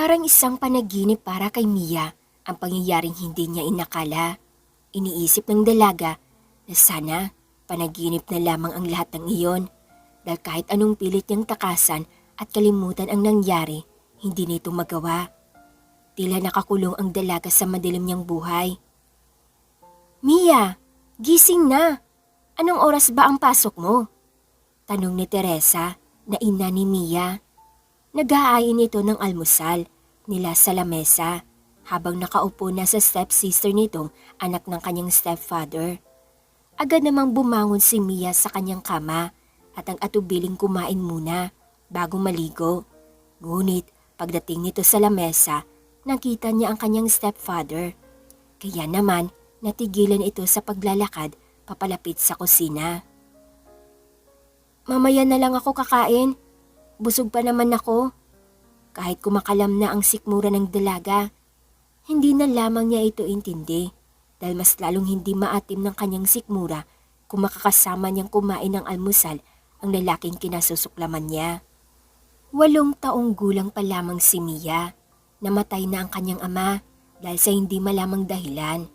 Parang isang panaginip para kay Mia ang pangyayaring hindi niya inakala. Iniisip ng dalaga na sana panaginip na lamang ang lahat ng iyon dahil kahit anong pilit niyang takasan at kalimutan ang nangyari, hindi nito magawa. Tila nakakulong ang dalaga sa madilim niyang buhay. Mia, gising na! Anong oras ba ang pasok mo? Tanong ni Teresa na ina ni Mia. Nag-aayin ito ng almusal nila sa lamesa habang nakaupo na sa stepsister nitong anak ng kanyang stepfather. Agad namang bumangon si Mia sa kanyang kama at ang atubiling kumain muna bago maligo. Ngunit pagdating nito sa lamesa, nakita niya ang kanyang stepfather. Kaya naman natigilan ito sa paglalakad papalapit sa kusina. Mamaya na lang ako kakain. Busog pa naman ako. Kahit kumakalam na ang sikmura ng dalaga, hindi na lamang niya ito intindi dahil mas lalong hindi maatim ng kanyang sikmura kung makakasama niyang kumain ng almusal ang lalaking kinasusuklaman niya. 8 taong gulang pa lamang si Mia. Namatay na ang kanyang ama dahil sa hindi malamang dahilan.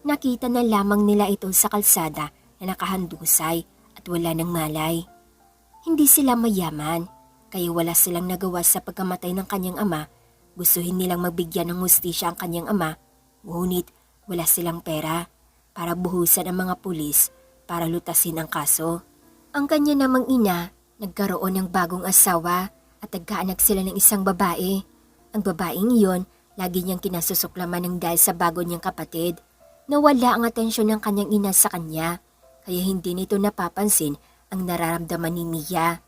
Nakita na lamang nila ito sa kalsada na nakahandusay at wala ng malay. Hindi sila mayaman, kaya wala silang nagawa sa pagkamatay ng kanyang ama. Gustuhin nilang magbigyan ng hustisya ang kanyang ama, ngunit wala silang pera para buhusan ang mga pulis para lutasin ang kaso. Ang kanya namang ina, nagkaroon ng bagong asawa at nagkaanak sila ng isang babae. Ang babaeng iyon, lagi niyang kinasusuklaman ng dahil sa bago niyang kapatid. Nawala ang atensyon ng kanyang ina sa kanya, kaya hindi nito napapansin ang nararamdaman ni Mia.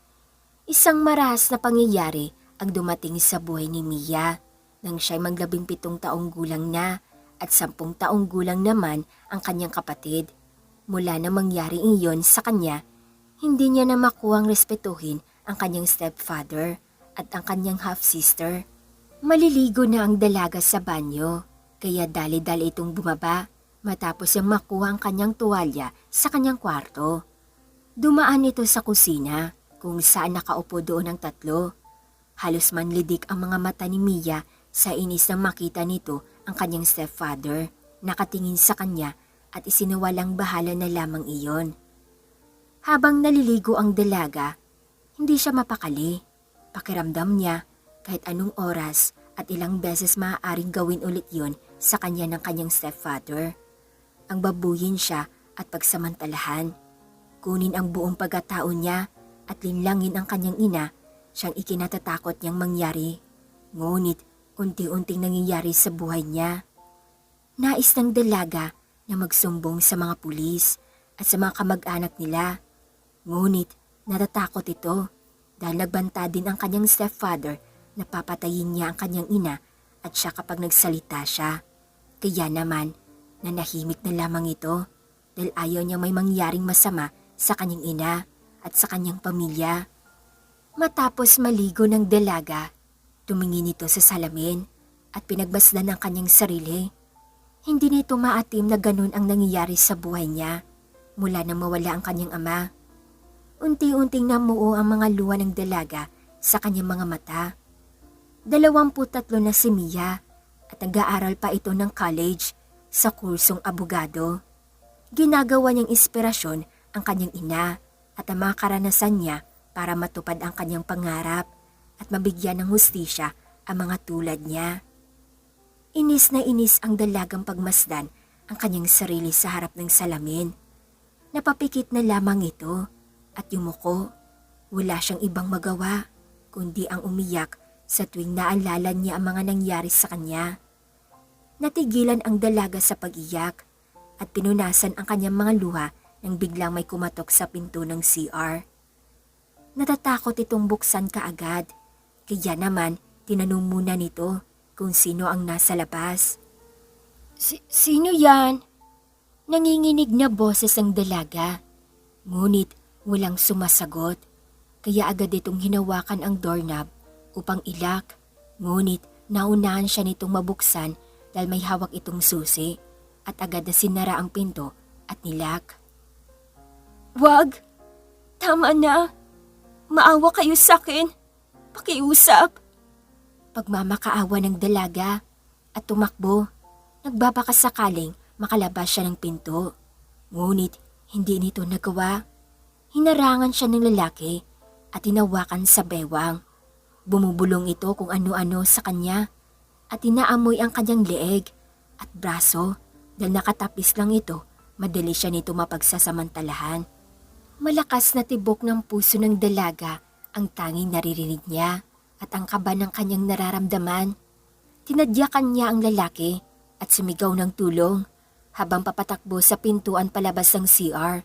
Isang marahas na pangyayari ang dumating sa buhay ni Mia nang siya'y mag-17 taong gulang na at 10 taong gulang naman ang kanyang kapatid. Mula na mangyari iyon sa kanya, hindi niya na makuhang respetuhin ang kanyang stepfather at ang kanyang half-sister. Maliligo na ang dalaga sa banyo, kaya dali-dali itong bumaba matapos niyang makuha ang kanyang tuwalya sa kanyang kwarto. Dumaan ito sa kusina kung saan nakaupo doon ang tatlo. Halos manlidik ang mga mata ni Mia sa inis nang makita nito ang kanyang stepfather. Nakatingin sa kanya at isinawalang bahala na lamang iyon. Habang naliligo ang dalaga, hindi siya mapakali. Pakiramdam niya kahit anong oras at ilang beses maaaring gawin ulit yon sa kanya ng kanyang stepfather. Ang babuyin siya at pagsamantalahan. Kunin ang buong pagkatao niya at linlangin ang kanyang ina, siyang ikinatatakot niyang mangyari. Ngunit unti-unting nangyayari sa buhay niya. Nais ng dalaga na magsumbong sa mga pulis at sa mga kamag-anak nila. Ngunit natatakot ito dahil nagbanta din ang kanyang stepfather na papatayin niya ang kanyang ina at siya kapag nagsalita siya. Kaya naman, nanahimik na lamang ito dahil ayaw niya may mangyaring masama sa kanyang ina at sa kanyang pamilya. Matapos maligo ng dalaga, tumingin ito sa salamin at pinagmasdan ang kanyang sarili. Hindi nito maatim na ganun ang nangyayari sa buhay niya mula nang mawala ang kanyang ama. Unti-unting namuo ang mga luha ng dalaga sa kanyang mga mata. 23 na si Mia at nag-aaral pa ito ng college sa kursong abogado. Ginagawa niyang inspirasyon ang kanyang ina at ang mga karanasan niya para matupad ang kanyang pangarap at mabigyan ng hustisya ang mga tulad niya. Inis na inis ang dalagang pagmasdan ang kanyang sarili sa harap ng salamin. Napapikit na lamang ito at yumuko. Wala siyang ibang magawa kundi ang umiyak sa tuwing naalala niya ang mga nangyari sa kanya. Natigilan ang dalaga sa pag-iyak at pinunasan ang kanyang mga luha nang biglang may kumatok sa pinto ng CR. Natatakot itong buksan kaagad, kaya naman tinanong muna nito kung sino ang nasa labas. Sino yan? Nanginginig na boses ang dalaga, ngunit walang sumasagot, kaya agad itong hinawakan ang doorknob upang ilak, ngunit naunahan siya nitong mabuksan dahil may hawak itong susi at agad na sinara ang pinto at nilak. Wag! Tama na! Maawa kayo sa akin! Pakiusap! pagmamakaawa ng dalaga at tumakbo. Nagbabakas sakaling makalabas siya ng pinto. Ngunit hindi nito nagawa. Hinarangan siya ng lalaki at hinawakan sa bewang. Bumubulong ito kung ano-ano sa kanya at inaamoy ang kanyang leeg at braso dahil nakatapis lang ito, madali siya nito mapagsasamantalahan. Malakas na tibok ng puso ng dalaga ang tanging naririnig niya at ang kaba ng kanyang nararamdaman. Tinadyakan niya ang lalaki at sumigaw ng tulong habang papatakbo sa pintuan palabas ng CR.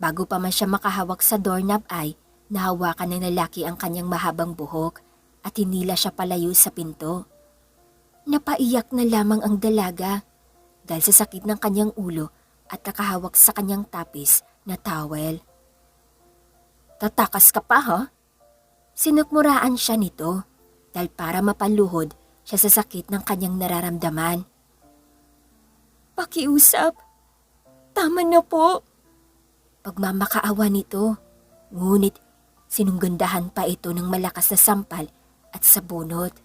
Bago pa man siya makahawak sa doorknob ay nahawakan ng lalaki ang kanyang mahabang buhok at hinila siya palayo sa pinto. Napaiyak na lamang ang dalaga dahil sa sakit ng kanyang ulo at nakahawak sa kanyang tapis na towel. "Tatakas ka pa, ha?" Sinukmuraan siya nito dahil para mapaluhod siya sa sakit ng kanyang nararamdaman. "Pakiusap, tama na po." Pagmamakaawa nito, ngunit sinunggandahan pa ito ng malakas na sampal at sabunot.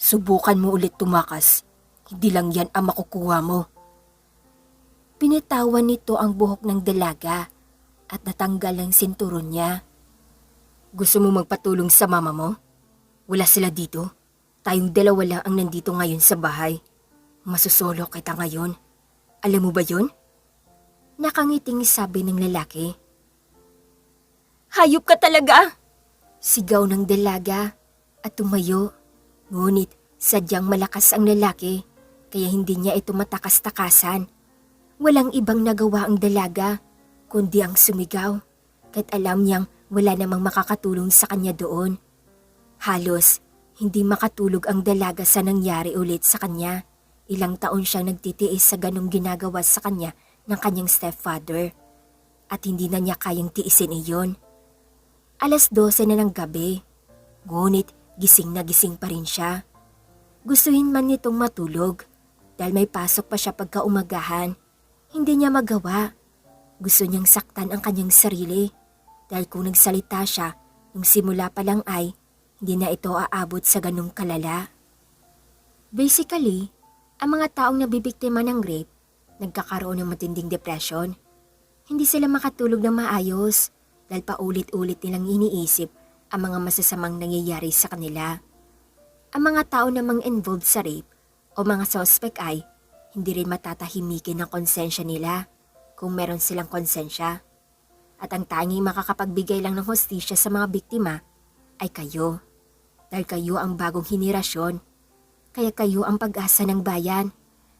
"Subukan mo ulit tumakas, hindi lang yan ang makukuha mo." Pinitawan nito ang buhok ng dalaga at natanggal ang sinturon niya. "Gusto mo magpatulong sa mama mo? Wala sila dito. Tayong dalawa lang ang nandito ngayon sa bahay. Masusolo kita ngayon. Alam mo ba yun?" Nakangiting sabi ng lalaki. "Hayop ka talaga!" Sigaw ng dalaga at tumayo. Ngunit sadyang malakas ang lalaki kaya hindi niya ito matakas-takasan. Walang ibang nagawa ang dalaga kundi ang sumigaw kahit alam niyang wala namang makakatulong sa kanya doon. Halos hindi makatulog ang dalaga sa nangyari ulit sa kanya. Ilang taon siyang nagtitiis sa ganong ginagawa sa kanya ng kanyang stepfather at hindi na niya kayang tiisin iyon. 12:00 na ng gabi, ngunit gising na gising pa rin siya. Gustuhin man nitong matulog dahil may pasok pa siya pagkaumagahan. Hindi niya magawa. Gusto niyang saktan ang kanyang sarili dahil kung nagsalita siya nung simula pa lang ay hindi na ito aabot sa ganong kalala. Basically, ang mga taong nabibiktima ng rape nagkakaroon ng matinding depression. Hindi sila makatulog ng maayos dahil paulit-ulit nilang iniisip ang mga masasamang nangyayari sa kanila. Ang mga tao namang involved sa rape o mga suspect ay hindi rin matatahimikin ng konsensya nila kung meron silang konsensya. At ang tanging makakapagbigay lang ng hustisya sa mga biktima ay kayo. Dahil kayo ang bagong henerasyon, kaya kayo ang pag-asa ng bayan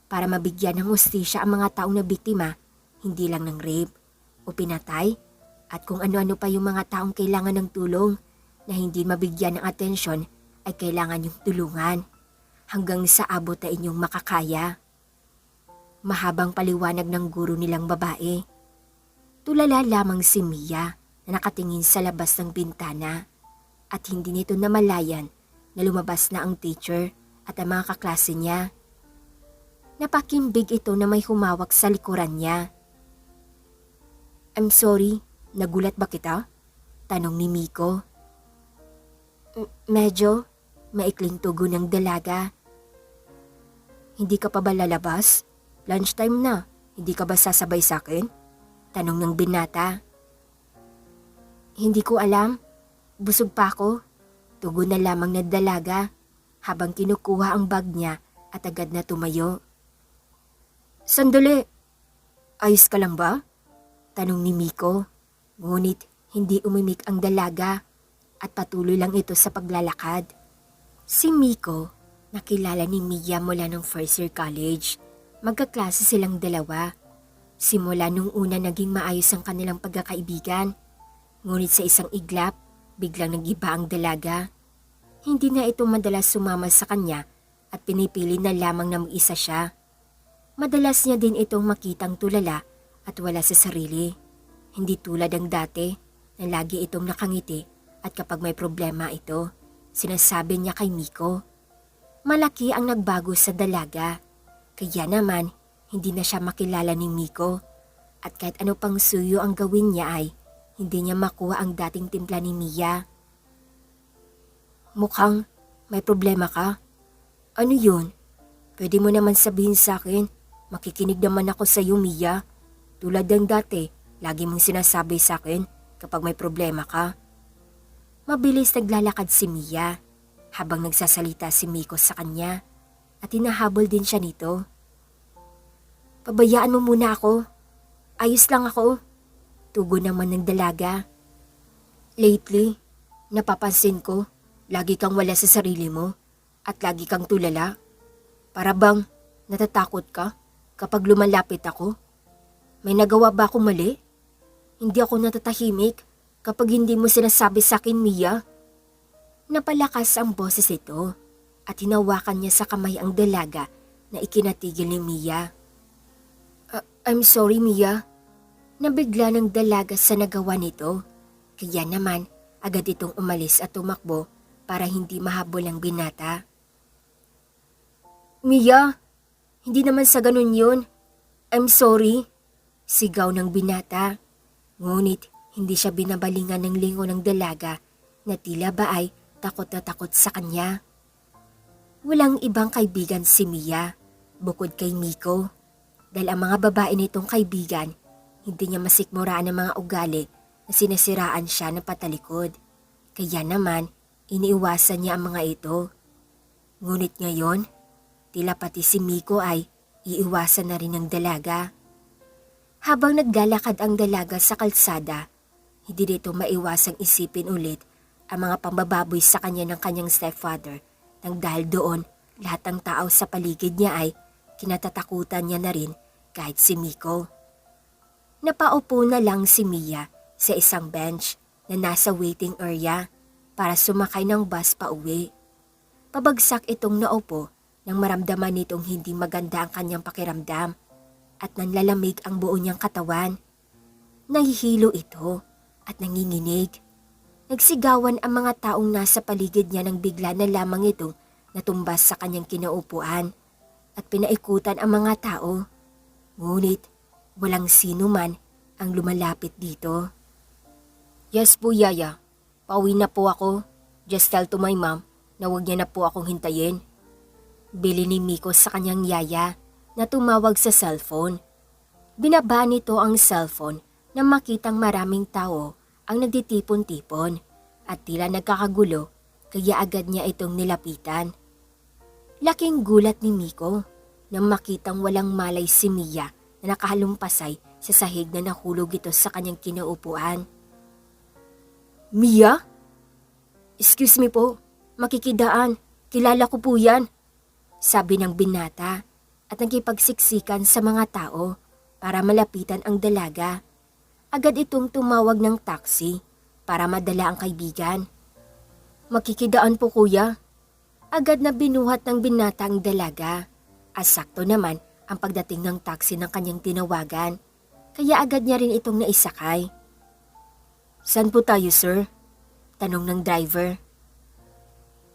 para mabigyan ng hustisya ang mga taong na biktima, hindi lang ng rape o pinatay at kung ano-ano pa yung mga taong kailangan ng tulong na hindi mabigyan ng atensyon ay kailangan yung tulungan hanggang sa abot na inyong makakaya. Mahabang paliwanag ng guro nilang babae. Tulala lamang si Mia na nakatingin sa labas ng bintana at hindi nito namalayan na lumabas na ang teacher at ang mga kaklase niya. Napakimbig ito na may humawak sa likuran niya. "I'm sorry, nagulat ba kita?" tanong ni Miko. Medyo," maikling tugon ng dalaga. "Hindi ka pa ba lalabas? Lunchtime na, hindi ka ba sasabay sa akin?" tanong ng binata. "Hindi ko alam, busog pa ako," tugon na lamang ng dalaga habang kinukuha ang bag niya at agad na tumayo. "Sandali, ayos ka lang ba?" tanong ni Miko. Ngunit hindi umimik ang dalaga at patuloy lang ito sa paglalakad. Si Miko, nakilala ni Mia mula ng first year college. Magkaklase silang dalawa. Simula nung una naging maayos ang kanilang pagkakaibigan. Ngunit sa isang iglap, biglang nag-iba ang dalaga. Hindi na ito madalas sumama sa kanya at pinipili na lamang na mag-isa siya. Madalas niya din itong makitang tulala at wala sa sarili. Hindi tulad ng dati na lagi itong nakangiti at kapag may problema ito, sinasabi niya kay Miko. Malaki ang nagbago sa dalaga, kaya naman hindi na siya makilala ni Miko at kahit ano pang suyo ang gawin niya ay hindi niya makuha ang dating timpla ni Mia. Mukhang May problema ka? Ano yun? Pwede mo naman sabihin sa akin. Makikinig naman ako sa iyo, Mia. Tulad ng dati, lagi mong sinasabi sa akin kapag may problema ka. Mabilis naglalakad si Mia habang nagsasalita si Miko sa kanya at hinahabol din siya nito. Pabayaan mo muna ako. Ayos lang ako. Tugon naman ng dalaga. Lately, napapansin ko, lagi kang wala sa sarili mo at lagi kang tulala. Para bang natatakot ka kapag lumalapit ako? May nagawa ba akong mali? Hindi ako natatahimik kapag hindi mo sinasabi sa akin, Mia. Napalakas ang boses ito at hinawakan niya sa kamay ang dalaga na ikinatigil ni Mia. I'm sorry, Mia. Nabigla ng dalaga sa nagawa nito. Kaya naman, agad itong umalis at tumakbo para hindi mahabol ang binata. Mia, hindi naman sa ganun yun. I'm sorry. Sigaw ng binata. Ngunit hindi siya binabalingan ng lingon ng dalaga na tila ba ay takot na takot sa kanya. Walang ibang kaibigan si Mia bukod kay Miko. Dahil ang mga babae nitong kaibigan, hindi niya masikmuraan ang mga ugali na sinasiraan siya ng patalikod. Kaya naman, iniiwasan niya ang mga ito. Ngunit ngayon, tila pati si Miko ay iiwasan na rin ng dalaga. Habang naglalakad ang dalaga sa kalsada, hindi dito maiwasang isipin ulit ang mga pambababoy sa kanya ng kanyang stepfather nang dahil doon lahat ng tao sa paligid niya ay kinatatakutan niya na rin kahit si Miko. Napaupo na lang si Mia sa isang bench na nasa waiting area para sumakay ng bus pa uwi. Pabagsak itong naupo nang maramdaman nitong hindi maganda ang kanyang pakiramdam at nanlalamig ang buo niyang katawan. Nahihilo ito at nanginginig. Nagsigawan ang mga taong nasa paligid niya nang bigla na lamang itong natumbas sa kanyang kinaupuan at pinaikutan ang mga tao. Ngunit walang sino man ang lumalapit dito. Yes po, Yaya. Pauwi na po ako. Just tell to my mom na huwag niya na po akong hintayin. Bili ni Miko sa kanyang yaya na tumawag sa cellphone. Binaba nito ang cellphone na makitang maraming tao ang nagtitipon-tipon at tila nagkakagulo kaya agad niya itong nilapitan. Laking gulat ni Miko nang makitang walang malay si Mia na nakahalumpasay sa sahig na nahulog ito sa kanyang kinaupuan. Mia? Excuse me po, makikidaan. Kilala ko po yan. Sabi ng binata at nagkipagsiksikan sa mga tao para malapitan ang dalaga. Agad itong tumawag ng taxi para madala ang kaibigan. Makikidaan po, kuya. Agad na binuhat ng binata ang dalaga. At sakto naman ang pagdating ng taxi ng kanyang tinawagan. Kaya agad niya rin itong naisakay. Saan po tayo, sir? Tanong ng driver.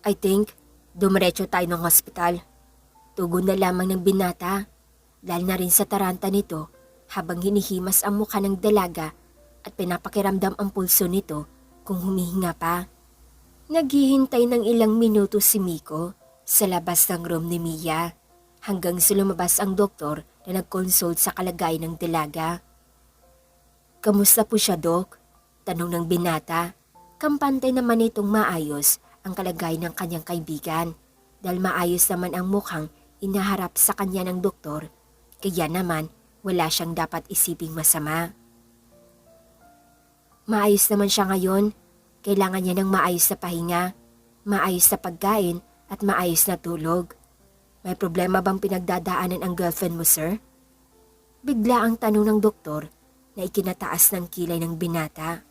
I think dumiretso tayo ng hospital. Tugon na lamang ng binata dahil na rin sa taranta nito habang hinihimas ang mukha ng dalaga at pinapakiramdam ang pulso nito kung humihinga pa. Naghihintay ng ilang minuto si Miko sa labas ng room ni Mia hanggang sa lumabas ang doktor na nag-consult sa kalagayan ng dalaga. Kamusta po siya, Dok? Tanong ng binata. Kampante naman itong maayos ang kalagayan ng kanyang kaibigan dahil maayos naman ang mukhang inaharap sa kanya ng doktor, kaya naman wala siyang dapat isiping masama. Maayos naman siya ngayon. Kailangan niya ng maayos na pahinga, maayos na pagkain at maayos na tulog. May problema bang pinagdadaanan ang girlfriend mo, sir? Bigla ang tanong ng doktor na ikinataas ng kilay ng binata.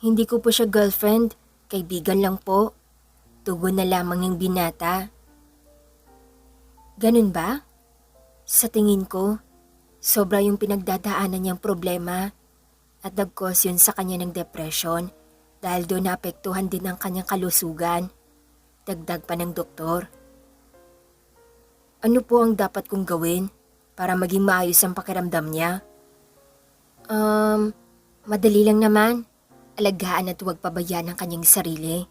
Hindi ko po siya girlfriend. Kaibigan lang po. Tugon na lamang ng binata. Ganun ba? Sa tingin ko, sobra yung pinagdadaanan niyang problema at nag-cause yun sa kanya ng depression dahil doon naapektuhan din ang kanyang kalusugan. Dagdag pa ng doktor. Ano po ang dapat kong gawin para maging maayos ang pakiramdam niya? Madali lang naman. Alagaan at huwag pabayaan ang kanyang sarili.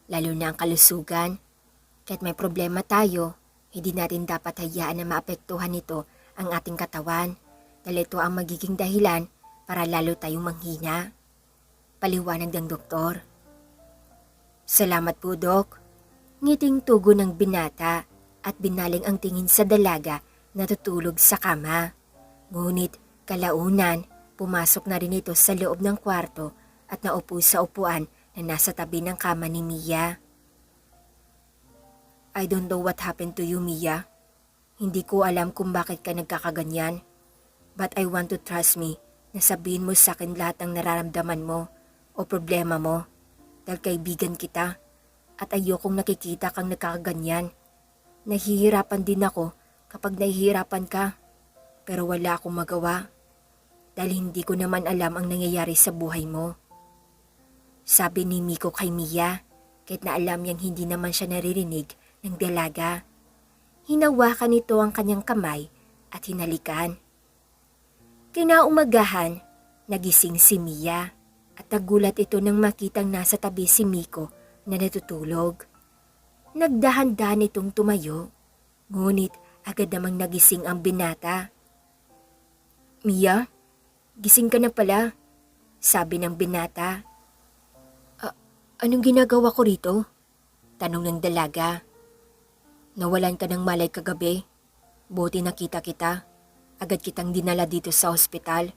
lalo na ang kalusugan. Kahit may problema tayo, hindi natin dapat hayaan na maapektuhan nito ang ating katawan dahil ito ang magiging dahilan para lalo tayong manghina. Paliwanag ng doktor. Salamat po, Dok. Ngiting tugon ng binata at binaling ang tingin sa dalaga na tutulog sa kama. Ngunit kalaunan, pumasok na rin ito sa loob ng kwarto at naupo sa upuan na nasa tabi ng kama ni Mia. I don't know what happened to you, Mia. Hindi ko alam kung bakit ka nagkakaganyan. But I want to trust me na sabihin mo sa akin lahat ng nararamdaman mo o problema mo dahil kaibigan kita at ayokong nakikita kang nagkakaganyan. Nahihirapan din ako kapag nahihirapan ka pero wala akong magawa dahil hindi ko naman alam ang nangyayari sa buhay mo. Sabi ni Miko kay Mia kahit na alam niyang hindi naman siya naririnig ng dalaga. Hinawakan nito ang kanyang kamay at hinalikan. Kinaumagahan, nagising si Mia at nagulat ito nang makitang nasa tabi si Miko na natutulog. Nagdahan-dahan itong tumayo, ngunit agad namang nagising ang binata. Mia, gising ka na pala, sabi ng binata. Anong ginagawa ko rito? Tanong ng dalaga. Nawalan ka ng malay kagabi. Buti nakita kita. Agad kitang dinala dito sa ospital.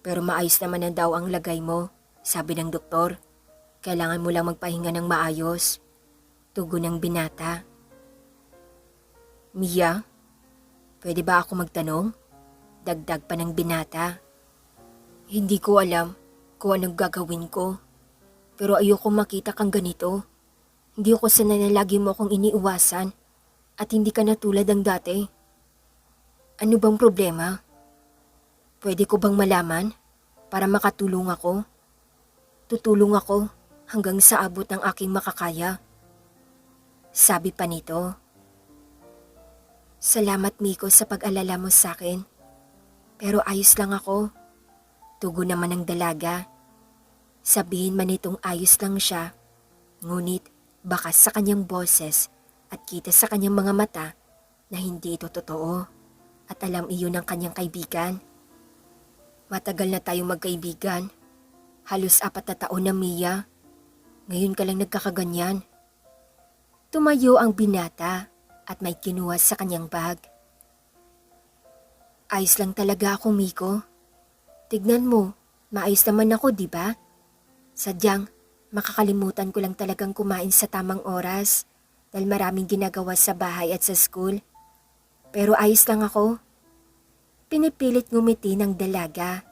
Pero maayos naman na daw ang lagay mo, sabi ng doktor. Kailangan mo lang magpahinga ng maayos. Tugon ng binata. Mia, pwede ba ako magtanong? Dagdag pa ng binata. Hindi ko alam kung anong gagawin ko. Pero ayoko makita kang ganito. Hindi ako sanay na lagi mo akong iniiwasan at hindi ka na tulad ng dati. Ano bang problema? Pwede ko bang malaman para makatulong ako? Tutulong ako hanggang sa abot ng aking makakaya. Sabi pa nito. Salamat Miko sa pag-alala mo sa akin. Pero ayos lang ako. Tugon naman ng dalaga. Sabihin man itong ayos lang siya, ngunit bakas sa kanyang boses at kita sa kanyang mga mata na hindi ito totoo at alam iyon ng kanyang kaibigan. Matagal na tayong magkaibigan. Halos 4 na taon na, Mia. Ngayon ka lang nagkakaganyan. Tumayo ang binata at may kinuha sa kanyang bag. Ayos lang talaga ako, Miko. Tignan mo, maayos naman ako, di ba? Sadyang, makakalimutan ko lang talagang kumain sa tamang oras dahil maraming ginagawa sa bahay at sa school. Pero ayos lang ako. Pinipilit ngumiti ng dalaga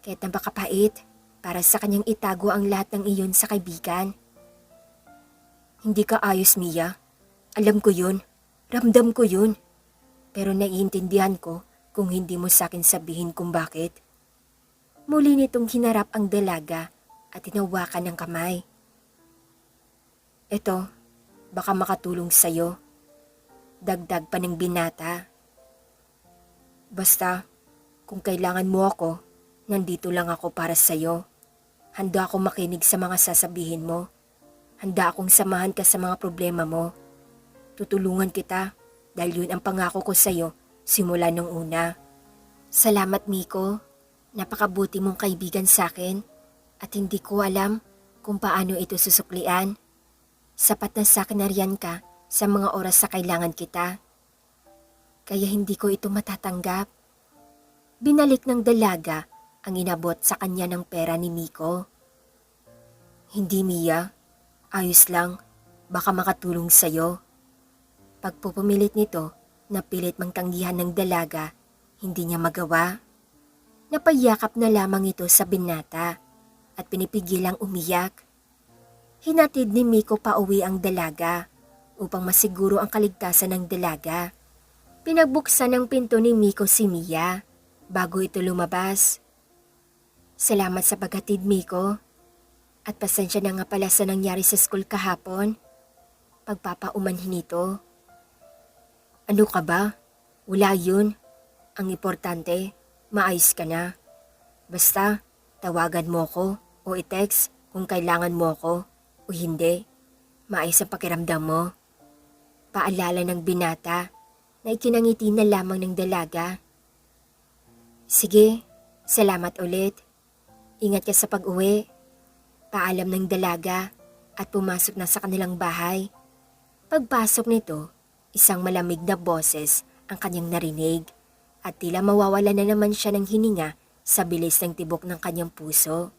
kahit napakapait para sa kanyang itago ang lahat ng iyon sa kaibigan. Hindi ka ayos, Mia. Alam ko yun. Ramdam ko yun. Pero naiintindihan ko kung hindi mo sa akin sabihin kung bakit. Muli nitong hinarap ang dalaga at hinawakan ng kamay. Ito, baka makatulong sa'yo. Dagdag pa ng binata. Basta, kung kailangan mo ako, nandito lang ako para sa'yo. Handa akong makinig sa mga sasabihin mo. Handa akong samahan ka sa mga problema mo. Tutulungan kita dahil yun ang pangako ko sa'yo simula nung una. Salamat, Miko. Napakabuti mong kaibigan sa'kin. At hindi ko alam kung paano ito susuklian. Sapat na sa akin na riyan ka sa mga oras sa kailangan kita. Kaya hindi ko ito matatanggap. Binalik ng dalaga ang inabot sa kanya ng pera ni Miko. Hindi, Mia. Ayos lang. Baka makatulong sa'yo. Pagpupumilit nito, napilit mang tanggihan ng dalaga, hindi niya magawa. Napayakap na lamang ito sa binata at pinipigilang umiyak. Hinatid ni Miko pauwi ang dalaga upang masiguro ang kaligtasan ng dalaga. Pinagbuksan ng pinto ni Miko si Mia bago ito lumabas. Salamat sa paghatid, Miko. At pasensya na nga pala sa nangyari sa school kahapon. Pagpapaumanhin ito. Ano ka ba? Wala yun. Ang importante, maayos ka na. Basta, tawagan mo ko o i-text kung kailangan mo ko o hindi. Maayos ang pakiramdam mo. Paalala ng binata na ikinangiti na lamang ng dalaga. Sige, salamat ulit. Ingat ka sa pag-uwi. Paalam ng dalaga at pumasok na sa kanilang bahay. Pagpasok nito, isang malamig na boses ang kanyang narinig at tila mawawala na naman siya ng hininga sa bilis ng tibok ng kanyang puso.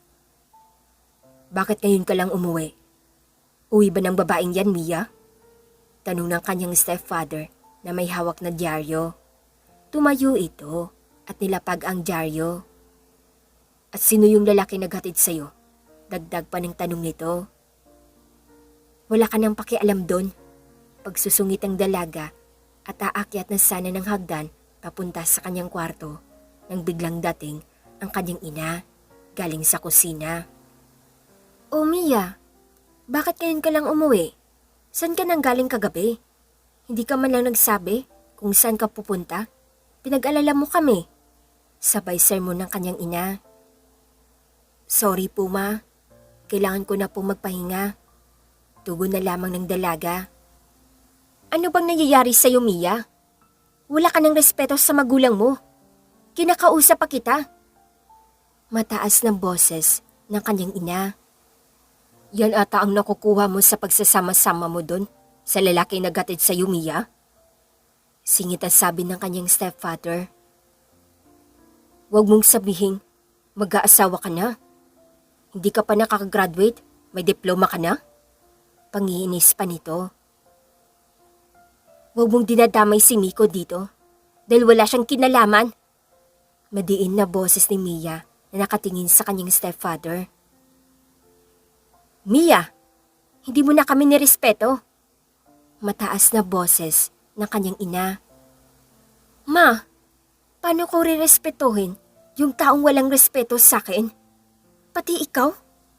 Bakit ngayon ka lang umuwi? Uwi ba ng babaeng yan, Mia? Tanong ng kanyang stepfather na may hawak na dyaryo. Tumayo ito at nilapag ang dyaryo. At sino yung lalaki naghatid sa'yo? Dagdag pa ng tanong nito. Wala ka nang pakialam doon. Pagsusungit ang dalaga at aakyat na sana ng hagdan papunta sa kanyang kwarto nang biglang dating ang kanyang ina galing sa kusina. Oh Mia, bakit ngayon ka lang umuwi? Saan ka nang galing kagabi? Hindi ka man lang nagsabi kung saan ka pupunta? Pinag-alala mo kami. Sabay sermon ng kanyang ina. Sorry po ma, kailangan ko na po magpahinga. Tugon na lamang ng dalaga. Ano bang nangyayari sa'yo, Mia? Wala ka ng respeto sa magulang mo. Kinakausap pa kita. Mataas ng boses ng kanyang ina. Yan ata ang nakukuha mo sa pagsasama-sama mo doon sa lalaki na gatid sa'yo, Mia? Singit ang sabi ng kanyang stepfather. Huwag mong sabihin, mag-aasawa ka na. Hindi ka pa nakakagraduate, may diploma ka na? Pangiinis pa nito. Huwag mong dinadamay si Miko dito dahil wala siyang kinalaman. Madiin na boses ni Mia na nakatingin sa kanyang stepfather. Mia, hindi mo na kami nirespeto. Mataas na boses ng kanyang ina. Ma, paano ko rirespetuhin yung taong walang respeto sa akin? Pati ikaw,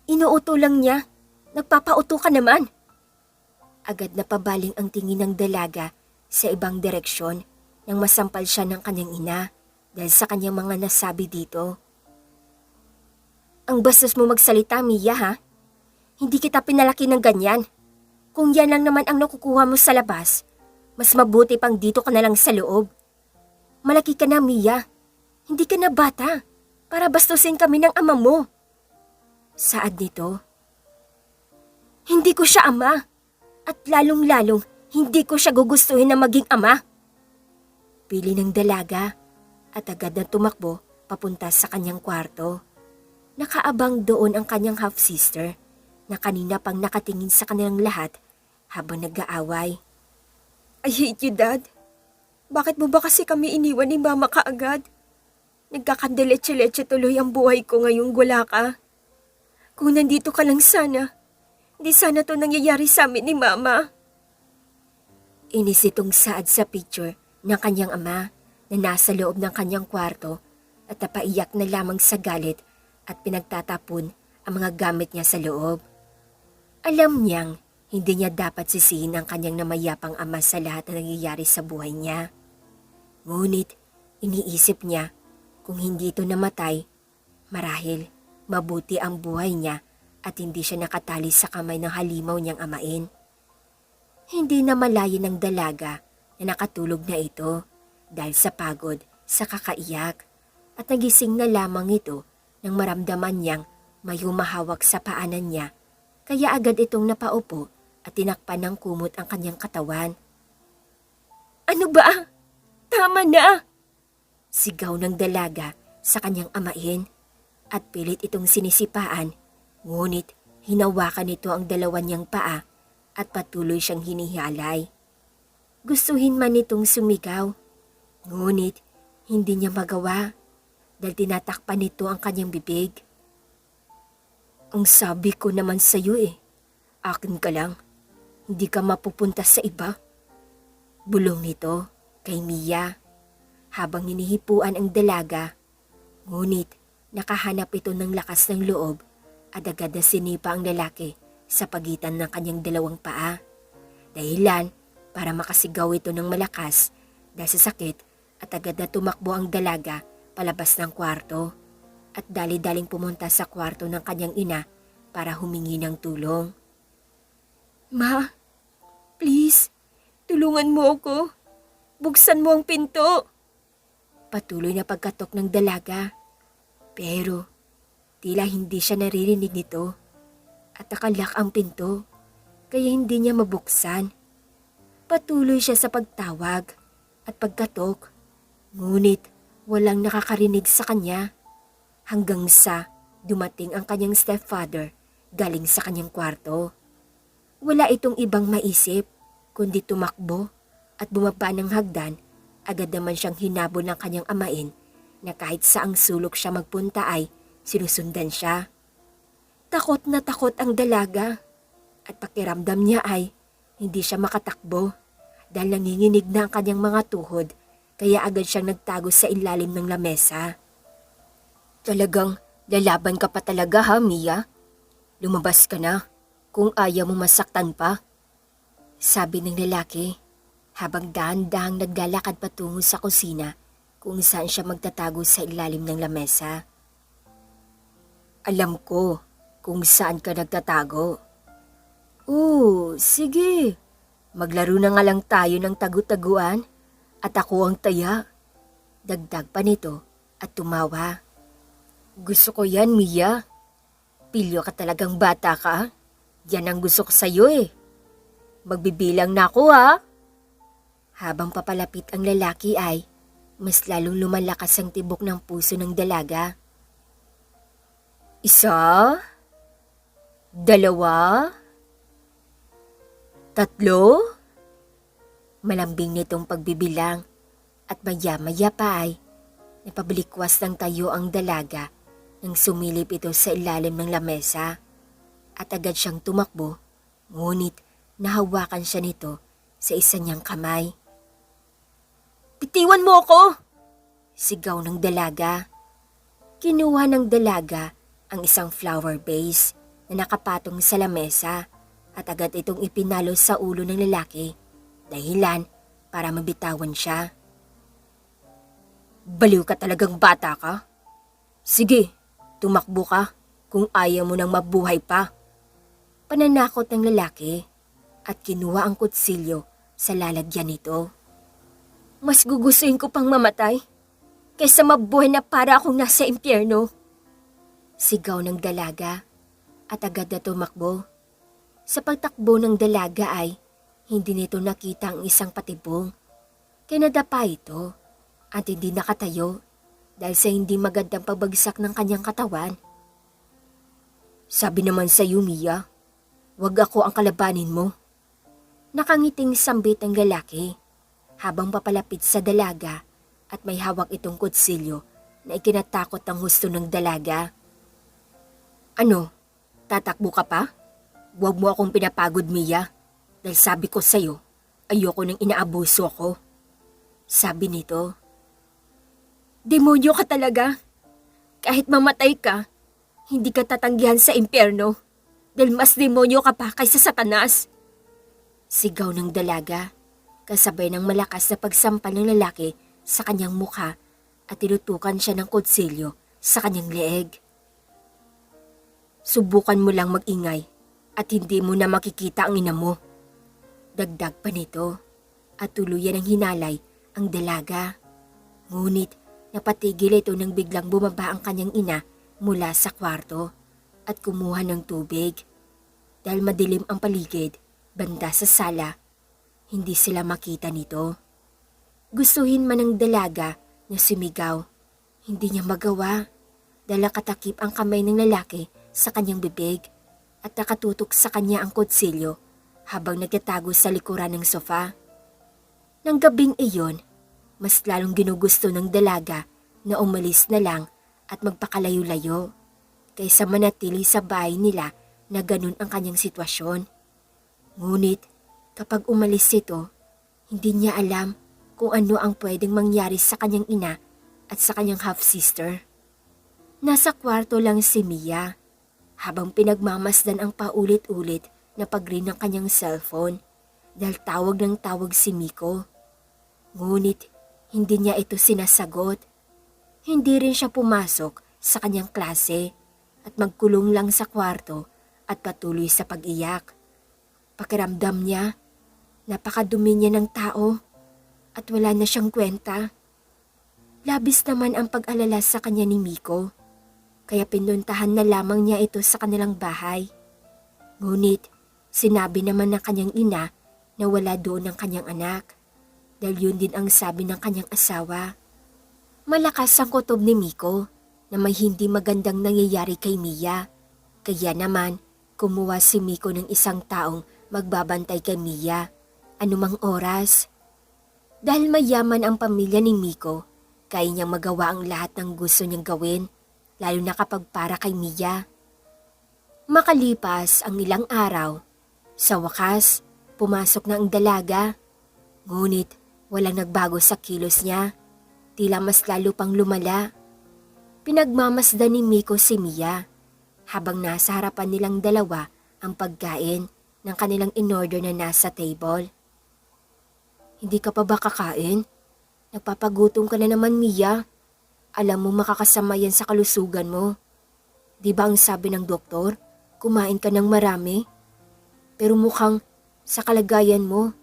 inuuto lang niya. Nagpapauto ka naman. Agad na pabaling ang tingin ng dalaga sa ibang direksyon nang masampal siya ng kanyang ina dahil sa kanyang mga nasabi dito. Ang bastos mo magsalita, Mia, ha? Hindi kita pinalaki ng ganyan. Kung yan lang naman ang nakukuha mo sa labas, mas mabuti pang dito ka na lang sa loob. Malaki ka na, Mia. Hindi ka na bata para bastusin kami ng ama mo. Saad nito? Hindi ko siya ama. At lalong-lalong hindi ko siya gugustuhin na maging ama. Pili ng dalaga at agad na tumakbo papunta sa kanyang kwarto. Nakaabang doon ang kanyang half-sister na kanina pang nakatingin sa kanilang lahat habang nag-aaway. I hate you, Dad. Bakit mo ba kasi kami iniwan ni Mama kaagad? Nagkakandiletse-letse tuloy ang buhay ko ngayong wala ka. Kung nandito ka lang sana, di sana to nangyayari sa amin ni Mama. Inis itong saad sa picture ng kanyang ama na nasa loob ng kanyang kwarto at napaiyak na lamang sa galit at pinagtatapon ang mga gamit niya sa loob. Alam niyang hindi niya dapat sisihin ang kanyang namayapang ama sa lahat na nangyayari sa buhay niya. Ngunit iniisip niya kung hindi ito namatay, marahil mabuti ang buhay niya at hindi siya nakatali sa kamay ng halimaw niyang amain. Hindi na malayo ng dalaga na nakatulog na ito dahil sa pagod sa kakaiyak at nagising na lamang ito nang maramdaman niyang may humahawak sa paanan niya kaya agad itong napaupo at tinakpan ng kumot ang kanyang katawan. Ano ba? Tama na! Sigaw ng dalaga sa kanyang amain at pilit itong sinisipaan ngunit hinawakan nito ang dalawa niyang paa at patuloy siyang hinihalay. Gustuhin man nitong sumigaw, ngunit hindi niya magawa dahil tinatakpan nito ang kanyang bibig. Ang sabi ko naman sa iyo akin ka lang, hindi ka mapupunta sa iba. Bulong nito kay Mia habang hinihipuan ang dalaga, ngunit nakahanap ito ng lakas ng loob at agad na sinipa ang lalaki sa pagitan ng kanyang dalawang paa. Dahilan para makasigaw ito ng malakas dahil sa sakit at agad na tumakbo ang dalaga palabas ng kwarto at dali-daling pumunta sa kwarto ng kanyang ina para humingi ng tulong. Ma, please, tulungan mo ako. Buksan mo ang pinto. Patuloy na pagkatok ng dalaga. Pero tila hindi siya naririnig nito at nakalak ang pinto kaya hindi niya mabuksan. Patuloy siya sa pagtawag at pagkatok, ngunit walang nakakarinig sa kanya hanggang sa dumating ang kanyang stepfather galing sa kanyang kwarto. Wala itong ibang maisip kundi tumakbo at bumaba ng hagdan. Agad naman siyang hinabol ng kanyang amain na kahit saang sulok siya magpunta ay sinusundan siya. Takot na takot ang dalaga at pakiramdam niya ay hindi siya makatakbo dahil nanginginig na ang kanyang mga tuhod kaya agad siyang nagtago sa ilalim ng lamesa. Talagang lalaban ka pa talaga ha, Mia? Lumabas ka na kung ayaw mo masaktan pa. Sabi ng lalaki habang dahan-dahang naglalakad patungo sa kusina kung saan siya magtatago sa ilalim ng lamesa. Alam ko kung saan ka nagtatago. Oo, sige. Maglaro na nga lang tayo ng tagu-taguan at ako ang taya. Dagdag pa nito at tumawa. Gusto ko yan, Mia. Pilyo ka talagang bata ka. Yan ang gusto ko sa'yo eh. Magbibilang na ako ha. Habang papalapit ang lalaki ay mas lalong lumalakas ang tibok ng puso ng dalaga. 1, 2, 3. Malambing nitong pagbibilang at maya-maya pa ay napabalikwas ng tayo ang dalaga nang sumilip ito sa ilalim ng lamesa at agad siyang tumakbo, ngunit nahawakan siya nito sa isa niyang kamay. Bitiwan mo ako! Sigaw ng dalaga. Kinuha ng dalaga ang isang flower vase na nakapatong sa lamesa at agad itong ipinalo sa ulo ng lalaki, dahilan para mabitawan siya. Baliw ka talagang bata ka. Sige, tumakbo ka kung ayaw mo nang mabuhay pa. Pananakot ng lalaki at kinuha ang kutsilyo sa lalagyan nito. Mas gugustuhin ko pang mamatay kaysa mabuhay na para akong nasa impyerno. Sigaw ng dalaga at agad na tumakbo. Sa pagtakbo ng dalaga ay hindi nito nakita ang isang patibong. Kinadapa ito at hindi nakatayo dahil sa hindi magandang pagbagsak ng kanyang katawan. Sabi naman sa iyo, Mia, wag ako ang kalabanin mo. Nakangiting sambit ang lalaki habang papalapit sa dalaga at may hawak itong kutsilyo na ikinatakot ang husto ng dalaga. Ano, tatakbo ka pa? Huwag mo akong pinapagod, Mia, dahil sabi ko sa'yo, ayoko nang inaabuso ako. Sabi nito. Demonyo ka talaga. Kahit mamatay ka, hindi ka tatanggihan sa impyerno dahil mas demonyo ka pa kaysa Satanas. Sigaw ng dalaga, kasabay ng malakas na pagsampal ng lalaki sa kanyang mukha at tinutukan siya ng kutsilyo sa kanyang leeg. Subukan mo lang mag-ingay at hindi mo na makikita ang ina mo. Dagdag pa nito at tuluyan ng hinalay ang dalaga. Ngunit napatigil ito nang biglang bumaba ang kanyang ina mula sa kwarto at kumuha ng tubig. Dahil madilim ang paligid, banda sa sala, hindi sila makita nito. Gustuhin man ng dalaga na sumigaw, hindi niya magawa dahil nakatakip ang kamay ng lalaki sa kanyang bibig at nakatutok sa kanya ang kutsilyo habang nagtatago sa likuran ng sofa. Nang gabing iyon, mas lalong ginugusto ng dalaga na umalis na lang at magpakalayo-layo kaysa manatili sa bahay nila na ganun ang kanyang sitwasyon. Ngunit kapag umalis ito, hindi niya alam kung ano ang pwedeng mangyari sa kanyang ina at sa kanyang half-sister. Nasa kwarto lang si Mia habang pinagmamasdan ang paulit-ulit na pag-ring ng kanyang cellphone dahil tawag ng tawag si Miko. Ngunit hindi niya ito sinasagot. Hindi rin siya pumasok sa kanyang klase at magkulong lang sa kwarto at patuloy sa pag-iyak. Pakiramdam niya, napakadumi niya ng tao at wala na siyang kwenta. Labis naman ang pag-alala sa kanya ni Miko, kaya pinuntahan na lamang niya ito sa kanilang bahay. Ngunit sinabi naman ng kanyang ina na wala doon ang kanyang anak, dahil yun din ang sabi ng kanyang asawa. Malakas ang kutob ni Miko na may hindi magandang nangyayari kay Mia, kaya naman kumuha si Miko ng isang taong magbabantay kay Mia anumang oras. Dahil mayaman ang pamilya ni Miko, kaya niyang magawa ang lahat ng gusto niyang gawin, lalo na kapag para kay Mia. Makalipas ang ilang araw, sa wakas, pumasok na ang dalaga. Ngunit walang nagbago sa kilos niya, tila mas lalo pang lumala. Pinagmamasdan ni Miko si Mia habang nasa harapan nilang dalawa ang pagkain ng kanilang in-order na nasa table. Hindi ka pa ba kakain? Nagpapagutom ka na naman, Mia. Alam mo makakasama yan sa kalusugan mo. Di ba ang sabi ng doktor, kumain ka ng marami? Pero mukhang sa kalagayan mo,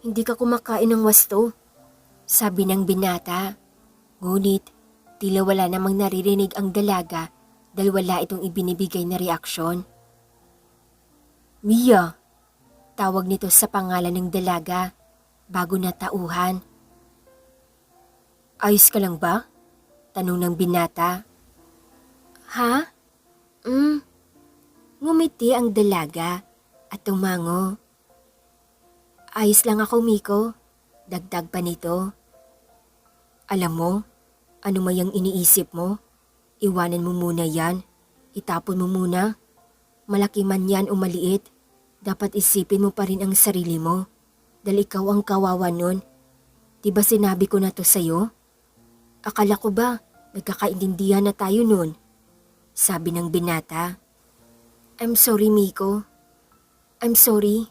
hindi ka kumakain ng wasto, sabi ng binata. Ngunit tila wala namang naririnig ang dalaga dahil wala itong ibinibigay na reaksyon. Mia, tawag nito sa pangalan ng dalaga bago natauhan. Ayos ka lang ba? Tanong ng binata. Ha? Ngumiti ang dalaga at tumango. Ayos lang ako, Miko. Dagdag pa nito. Alam mo, ano mayang iniisip mo? Iwanan mo muna yan. Itapon mo muna. Malaki man yan o maliit, dapat isipin mo pa rin ang sarili mo. Dahil ikaw ang kawawa nun. Diba sinabi ko na to sa'yo? Akala ko ba nagkakaintindihan na tayo nun? Sabi ng binata. I'm sorry, Miko. I'm sorry.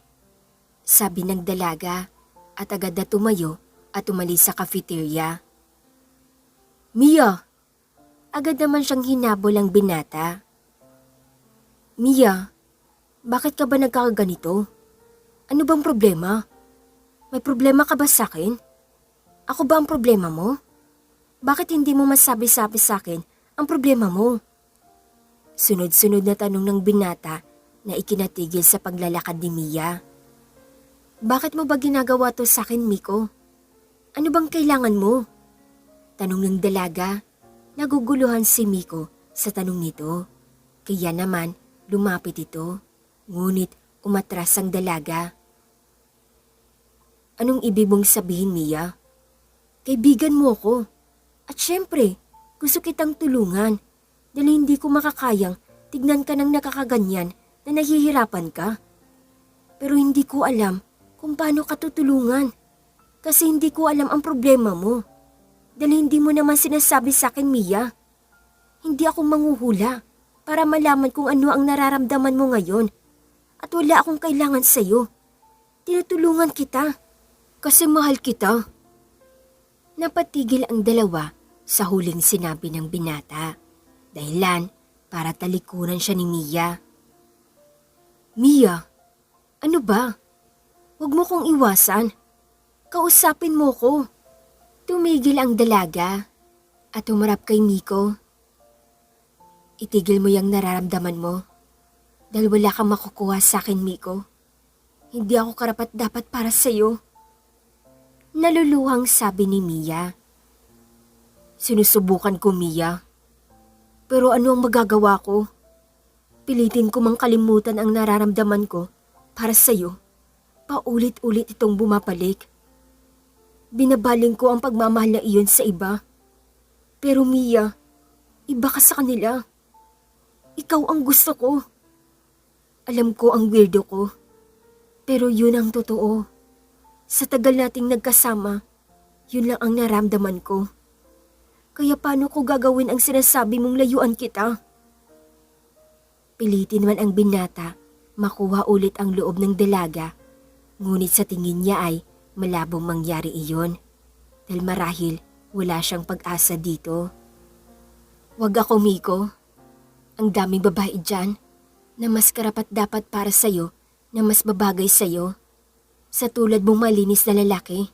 Sabi ng dalaga at agad na tumayo at umalis sa cafeteria. Mia! Agad naman siyang hinabol ang binata. Mia, bakit ka ba nagkakaganito? Ano bang problema? May problema ka ba sa akin? Ako ba ang problema mo? Bakit hindi mo masabi-sabi sa akin ang problema mo? Sunod-sunod na tanong ng binata na ikinatigil sa paglalakad ni Mia. Bakit mo ba ginagawa to sa akin, Miko? Ano bang kailangan mo? Tanong ng dalaga. Naguguluhan si Miko sa tanong nito. Kaya naman lumapit ito. Ngunit umatras ang dalaga. Anong ibig mong sabihin, Mia? Kaibigan mo ko. At syempre, gusto kitang tulungan. Dahil hindi ko makakayang tignan ka ng nakakaganyan na nahihirapan ka. Pero hindi ko alam kung paano ka tutulungan. Kasi hindi ko alam ang problema mo. Dahil hindi mo naman sinasabi sa akin, Mia. Hindi ako manghuhula para malaman kung ano ang nararamdaman mo ngayon. At wala akong kailangan sa'yo. Tinutulungan kita. Kasi mahal kita. Napatigil ang dalawa sa huling sinabi ng binata. Dahilan para talikuran siya ni Mia. Mia, ano ba? Huwag mo kong iwasan. Kausapin mo ko. Tumigil ang dalaga at humarap kay Miko. Itigil mo yung nararamdaman mo. Dahil wala kang makukuha sa akin, Miko. Hindi ako karapat-dapat para sa'yo. Naluluhang sabi ni Mia. Sinusubukan ko, Mia. Pero ano ang magagawa ko? Pilitin ko mang kalimutan ang nararamdaman ko para sa'yo. Paulit-ulit itong bumabalik. Binabaling ko ang pagmamahal na iyon sa iba. Pero Mia, iba ka sa kanila. Ikaw ang gusto ko. Alam ko ang weirdo ko. Pero yun ang totoo. Sa tagal nating nagkasama, yun lang ang naramdaman ko. Kaya paano ko gagawin ang sinasabi mong layuan kita? Pilitin man ang binata, makuha ulit ang loob ng dalaga. Ngunit sa tingin niya ay malabong mangyari iyon. Dahil marahil wala siyang pag-asa dito. Wag ako, Miko. Ang daming babae dyan na mas karapat dapat para sa'yo na mas babagay sa'yo. Sa tulad mong malinis na lalaki.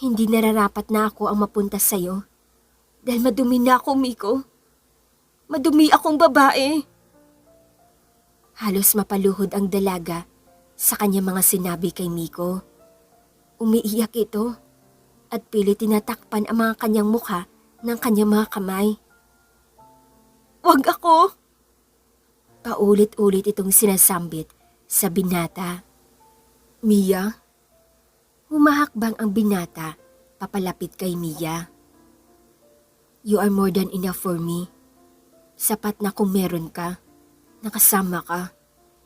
Hindi nararapat na ako ang mapunta sa'yo. Dahil madumi na ako, Miko. Madumi akong babae. Halos mapaluhod ang dalaga sa kanya mga sinabi kay Miko. Umiiyak ito at pilit tinatakpan ang mga kanyang mukha ng kanyang mga kamay. Wag ako! Paulit-ulit itong sinasambit sa binata. Mia? Humahakbang ang binata papalapit kay Mia. You are more than enough for me. Sapat na kung meron ka, nakasama ka,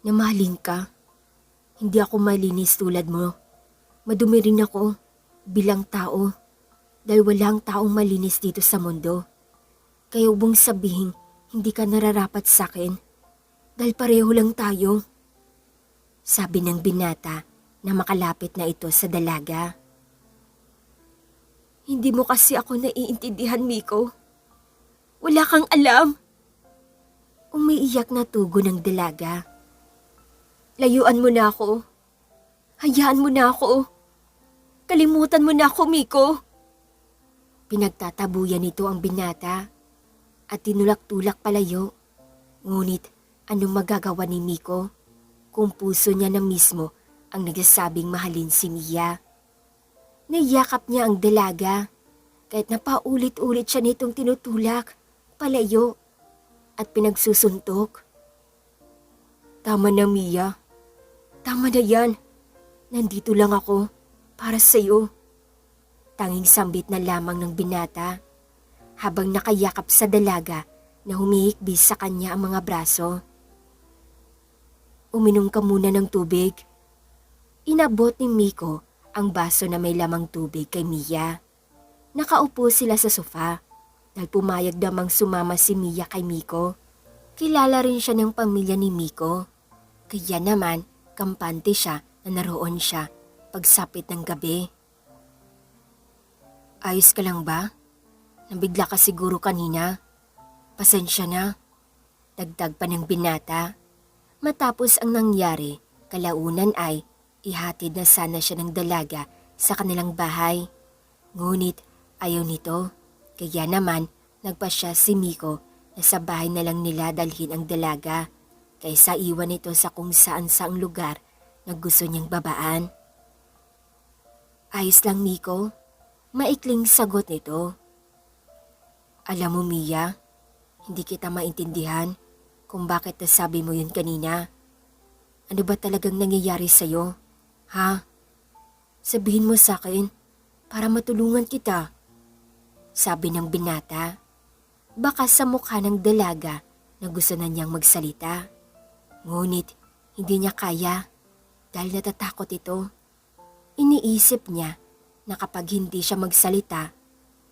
na mahalin ka. Hindi ako malinis tulad mo. Madumi rin ako bilang tao dahil walang taong malinis dito sa mundo. Kaya huwag mong sabihin hindi ka nararapat sa akin dahil pareho lang tayo. Sabi ng binata na makalapit na ito sa dalaga. Hindi mo kasi ako naiintindihan, Miko. Wala kang alam. Umiiyak na tugon ng dalaga. Layuan mo na ako. Hayaan mo na ako. Kalimutan mo na ako, Miko. Pinagtatabuyan nito ang binata at tinulak-tulak palayo. Ngunit anong magagawa ni Miko kung puso niya na mismo ang nagsasabing mahalin si Mia? Niyakap niya ang dalaga kahit napaulit-ulit siya nitong tinutulak, palayo at pinagsusuntok. Tama na, Mia. Tama na yan. Nandito lang ako para sa'yo. Tanging sambit na lamang ng binata habang nakayakap sa dalaga na humihikbis sa kanya ang mga braso. Uminom ka muna ng tubig. Inabot ni Miko ang baso na may lamang tubig kay Mia. Nakaupo sila sa sofa dahil pumayag namang sumama si Mia kay Miko. Kilala rin siya ng pamilya ni Miko. Kaya naman, kampante siya na naroon siya pagsapit ng gabi. Ayos ka lang ba? Nabigla ka siguro kanina. Pasensya na. Dagdag pa ng binata. Matapos ang nangyari, kalaunan ay ihatid na sana siya ng dalaga sa kanilang bahay. Ngunit ayaw nito. Kaya naman nagpasya si Miko na sa bahay na lang nila dalhin ang dalaga kaysa iwan ito sa kung saan saang lugar na gusto niyang babaan. Ayos lang, Miko. Maikling sagot nito. Alam mo, Mia, hindi kita maintindihan kung bakit nasabi mo yun kanina. Ano ba talagang nangyayari sa'yo? Ha? Sabihin mo sa akin para matulungan kita. Sabi ng binata. Baka sa mukha ng dalaga na gusto na niyang magsalita. Ngunit hindi niya kaya dahil natatakot ito. Iniisip niya na kapag hindi siya magsalita,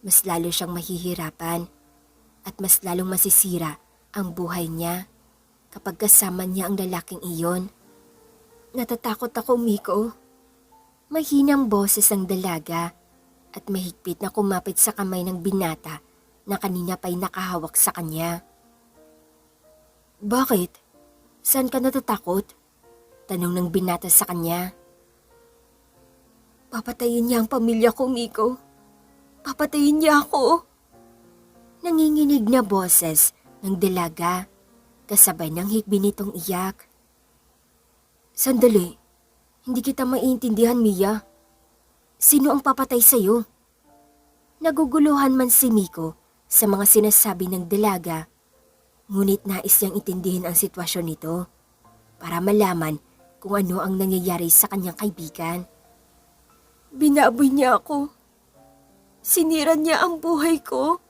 mas lalo siyang mahihirapan at mas lalong masisira ang buhay niya kapag kasama niya ang lalaking iyon. Natatakot ako, Miko. Mahinang boses ang dalaga at mahigpit na kumapit sa kamay ng binata na kanina pa'y nakahawak sa kanya. Bakit? Saan ka natatakot? Tanong ng binata sa kanya. Papatayin niya ang pamilya ko, Miko. Papatayin niya ako. Nanginginig na boses ng dalaga kasabay ng hikbi nitong iyak. Sandali, hindi kita maintindihan, Mia. Sino ang papatay sa'yo? Naguguluhan man si Miko sa mga sinasabi ng dalaga, ngunit nais niyang intindihin ang sitwasyon nito para malaman kung ano ang nangyayari sa kanyang kaibigan. Binaboy niya ako. Sinira niya ang buhay ko.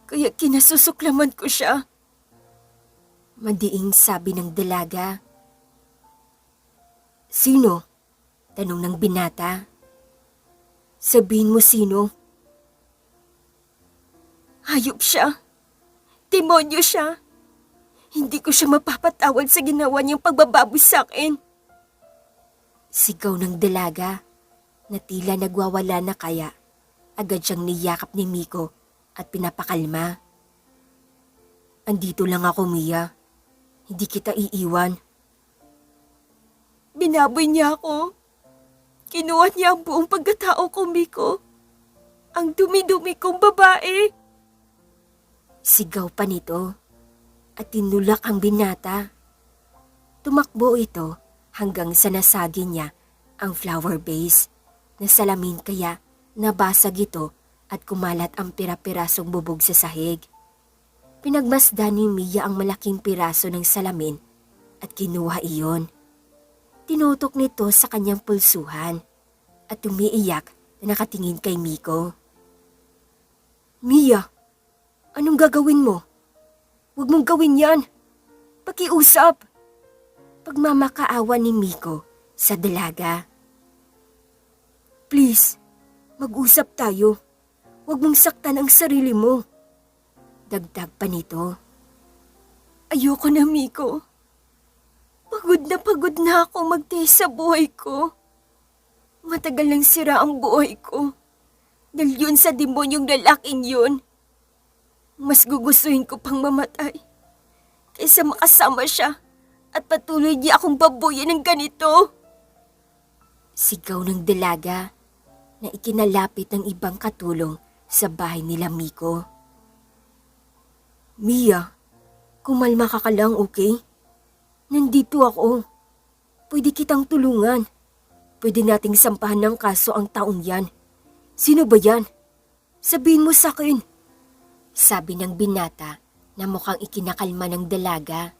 Kaya kinasusuklaman ko siya. Madiing sabi ng dalaga. Sino? Tanong ng binata. Sabihin mo sino. Hayop siya. Demonyo siya. Hindi ko siya mapapatawad sa ginawa niyang pagbababoy sa akin. Sigaw ng dalaga na tila nagwawala na kaya agad siyang niyakap ni Miko at pinapakalma. Andito lang ako, Mia. Hindi kita iiwan. Binaboy niya ako. Kinuha niya ang buong pagkatao ko, Miko. Ang dumi-dumi kong babae. Sigaw pa nito at tinulak ang binata. Tumakbo ito hanggang sa nasagi niya ang flower vase na salamin kaya nabasag ito at kumalat ang pira-pirasong bubog sa sahig. Pinagmasdan ni Mia ang malaking piraso ng salamin at kinuha iyon. Tinutok nito sa kanyang pulsuhan at umiiyak na nakatingin kay Miko. Mia, anong gagawin mo? Huwag mong gawin yan. Pakiusap. Pagmamakaawa ni Miko sa dalaga. Please, mag-usap tayo. Huwag mong saktan ang sarili mo. Dagdag pa nito. Ayoko na, Miko. Pagod na ako magtiis sa buhay ko. Matagal nang sira ang buhay ko. Dahil yun sa demonyong lalaking yun. Mas gugustuhin ko pang mamatay kaysa makasama siya at patuloy niya akong babuyin ng ganito. Sigaw ng dalaga na ikinalapit ng ibang katulong sa bahay nila Miko. Mia, kumalma ka lang, okay? Nandito ako. Pwede kitang tulungan. Pwede nating sampahan ng kaso ang taong yan. Sino ba yan? Sabihin mo sa akin. Sabi ng binata na mukhang ikinakalma ng dalaga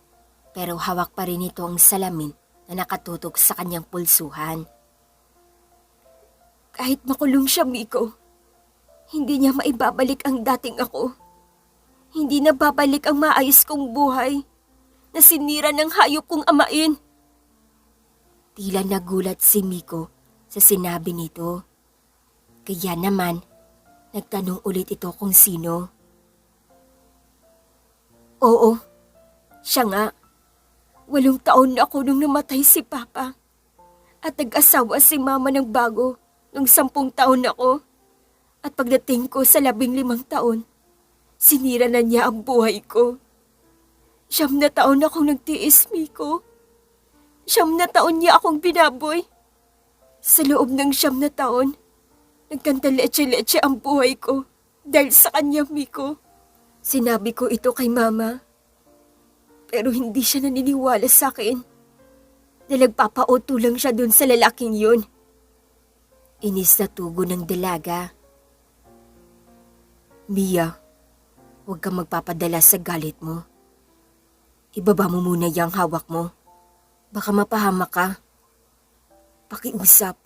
pero hawak pa rin ito ang salamin na nakatutok sa kanyang pulsuhan. Kahit makulong siya, Miko, hindi niya maibabalik ang dating ako. Hindi na babalik ang maayos kong buhay na sinira ng hayop kong amain. Tila nagulat si Miko sa sinabi nito. Kaya naman, nagtanong ulit ito kung sino. Oo, siya nga. 8 taon na ako nung namatay si Papa. At nag-asawa si Mama ng bago nung 10 taon ako. At pagdating ko sa 15 taon, sinira na niya ang buhay ko. 9 na taon akong nagtiis, Miko. 9 na taon niya akong binaboy. Sa loob ng 9 na taon, nagkanta-leche-leche ang buhay ko dahil sa kanya, Miko. Sinabi ko ito kay Mama. Pero hindi siya naniniwala sa akin. Na nagpapauto lang siya dun sa lalaking yun. Inis na tugo ng dalaga. Mia, huwag kang magpapadala sa galit mo. Ibaba mo muna yung hawak mo. Baka mapahamak ka. Pakiusap.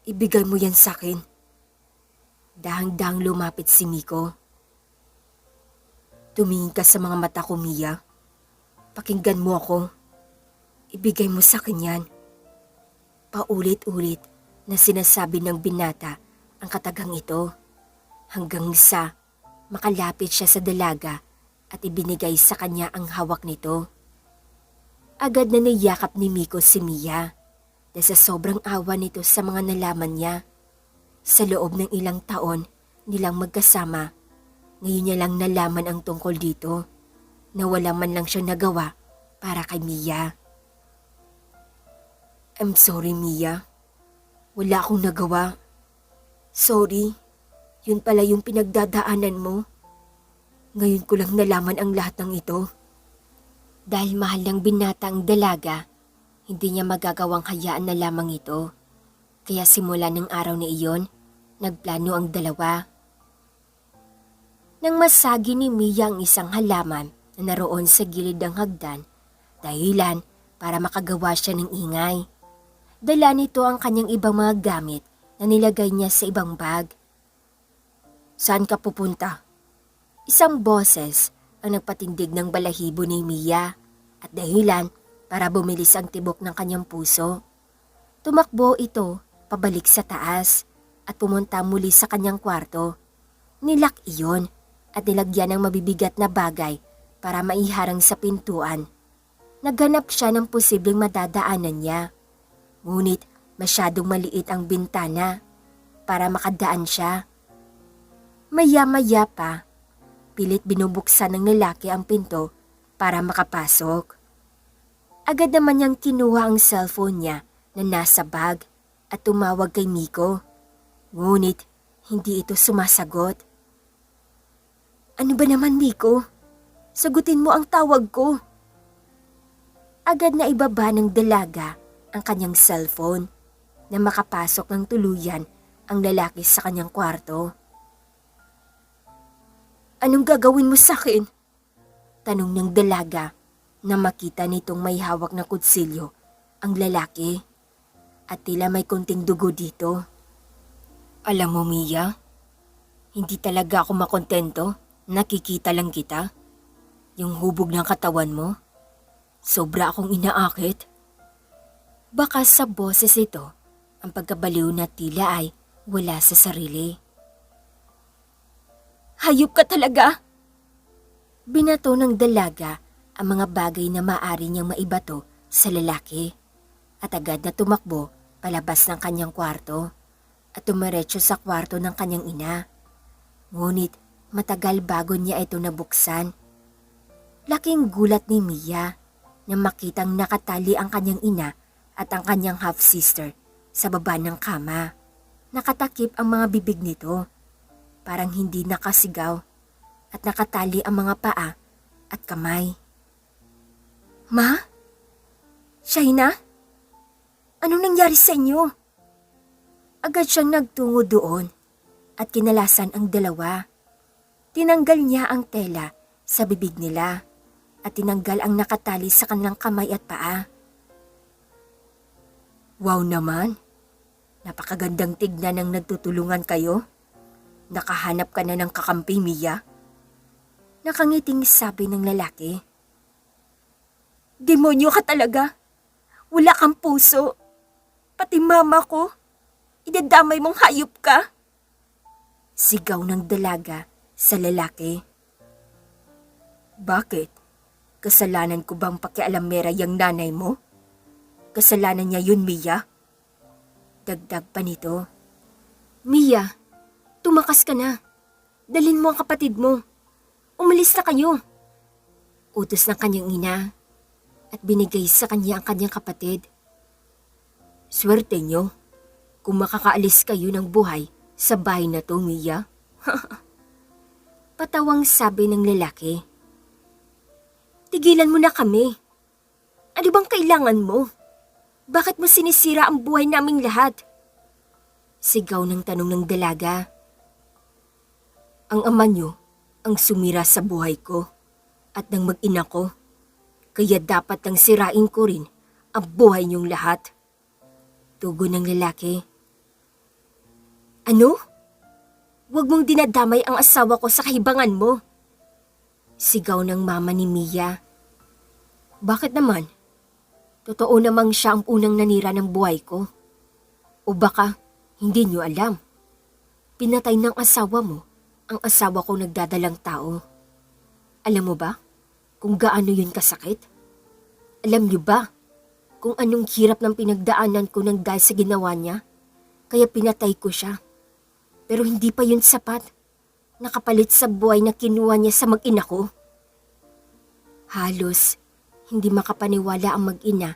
Ibigay mo yan sa akin. Dahang-dahang lumapit si Miko. Tumingin ka sa mga mata ko, Mia. Pakinggan mo ako. Ibigay mo sa akin yan. Paulit-ulit na sinasabi ng binata ang katagang ito. Hanggang sa makalapit siya sa dalaga at ibinigay sa kanya ang hawak nito. Agad na niyakap ni Miko si Mia dahil sa sobrang awa nito sa mga nalaman niya. Sa loob ng ilang taon nilang magkasama, ngayon niya lang nalaman ang tungkol dito na wala man lang siyang nagawa para kay Mia. I'm sorry, Mia. Wala akong nagawa. Sorry, yun pala yung pinagdadaanan mo. Ngayon ko lang nalaman ang lahat ng ito. Dahil mahal ng binata ang dalaga, hindi niya magagawang hayaan na lamang ito. Kaya simula ng araw na iyon, nagplano ang dalawa. Nang masagi ni Mia ang isang halaman na naroon sa gilid ng hagdan, dahilan para makagawa siya ng ingay. Dala nito ang kanyang ibang mga gamit na nilagay niya sa ibang bag. Saan ka pupunta? Isang boses ang nagpatindig ng balahibo ni Mia at dahilan para bumilis ang tibok ng kanyang puso. Tumakbo ito pabalik sa taas at pumunta muli sa kanyang kwarto. Nilak iyon at nilagyan ng mabibigat na bagay para maiharang sa pintuan. Naghanap siya ng posibleng madadaanan niya. Ngunit masyadong maliit ang bintana para makadaan siya. Maya-maya pa, pilit binubuksan ng lalaki ang pinto para makapasok. Agad naman niyang kinuha ang cellphone niya na nasa bag at tumawag kay Miko. Ngunit hindi ito sumasagot. Ano ba naman, Miko? Sagutin mo ang tawag ko. Agad na ibaba ng dalaga ang kanyang cellphone na makapasok ng tuluyan ang lalaki sa kanyang kwarto. Anong gagawin mo sa akin? Tanong ng dalaga na makita nitong may hawak na kutsilyo ang lalaki at tila may konting dugo dito. Alam mo, Mia, hindi talaga ako makontento. Nakikita lang kita. Yung hubog ng katawan mo, sobra akong inaakit. Baka sa boses ito, ang pagkabaliw na tila ay wala sa sarili. Hayop ka talaga! Binato ng dalaga ang mga bagay na maaari niyang maibato sa lalaki at agad na tumakbo palabas ng kanyang kwarto at tumiretso sa kwarto ng kanyang ina. Ngunit matagal bago niya ito nabuksan. Laking gulat ni Mia na makitang nakatali ang kanyang ina at ang kanyang half-sister sa baba ng kama. Nakatakip ang mga bibig nito, parang hindi nakasigaw at nakatali ang mga paa at kamay. Ma? Shaina? Anong nangyari sa inyo? Agad siyang nagtungo doon at kinalasan ang dalawa. Tinanggal niya ang tela sa bibig nila at tinanggal ang nakatali sa kanilang kamay at paa. Wow naman! Napakagandang tignan ng nagtutulungan kayo. Nakahanap ka na ng kakampi, Mia. Nakangiting sabi ng lalaki. Demonyo ka talaga. Wala kang puso. Pati mama ko. Idadamay mong hayop ka. Sigaw ng dalaga sa lalaki. Bakit? Kasalanan ko bang pakialamera yung nanay mo? Kasalanan niya yun, Mia. Dagdag pa nito. Mia, tumakas ka na. Dalhin mo ang kapatid mo. Umalis na kayo. Utos ng kanyang ina at binigay sa kanya ang kanyang kapatid. Swerte niyo kung makakaalis kayo ng buhay sa bahay na to, Mia. Patawang sabi ng lalaki. Tigilan mo na kami. Ano bang kailangan mo? Bakit mo sinisira ang buhay naming lahat? Sigaw ng tanong ng dalaga. Ang ama niyo ang sumira sa buhay ko at ng mag-ina ko. Kaya dapat nang sirain ko rin ang buhay niyong lahat. Tugon ng lalaki. Ano? Huwag mong dinadamay ang asawa ko sa kahibangan mo. Sigaw ng mama ni Mia. Bakit naman? Totoo namang siya ang unang nanira ng buhay ko. O baka hindi niyo alam. Pinatay ng asawa mo ang asawa ko nagdadalang tao. Alam mo ba kung gaano yun kasakit? Alam niyo ba kung anong hirap ng pinagdaanan ko nang dahil sa ginawa niya? Kaya pinatay ko siya. Pero hindi pa yun sapat. Nakapalit sa buhay na kinuha niya sa mag-ina ko. Halos hindi makapaniwala ang mag-ina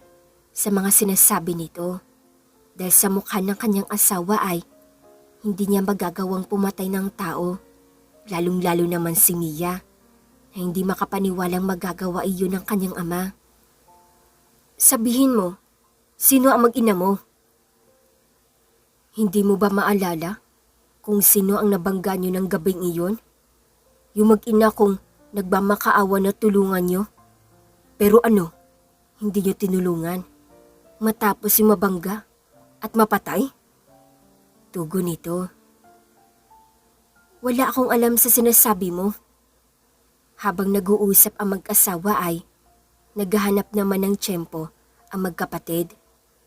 sa mga sinasabi nito dahil sa mukha ng kanyang asawa ay hindi niya magagawang pumatay ng tao, lalong-lalo naman si Mia na hindi makapaniwalang magagawa iyon ng kanyang ama. Sabihin mo, sino ang mag-ina mo? Hindi mo ba maalala kung sino ang nabangga niyo ng gabing iyon? Yung mag-ina kong nagmamakaawa na tulungan niyo? Pero ano, hindi niyo tinulungan matapos yung mabangga at mapatay? Tugon nito. Wala akong alam sa sinasabi mo. Habang nag-uusap ang mag-asawa ay naghahanap naman ng tiyempo ang magkapatid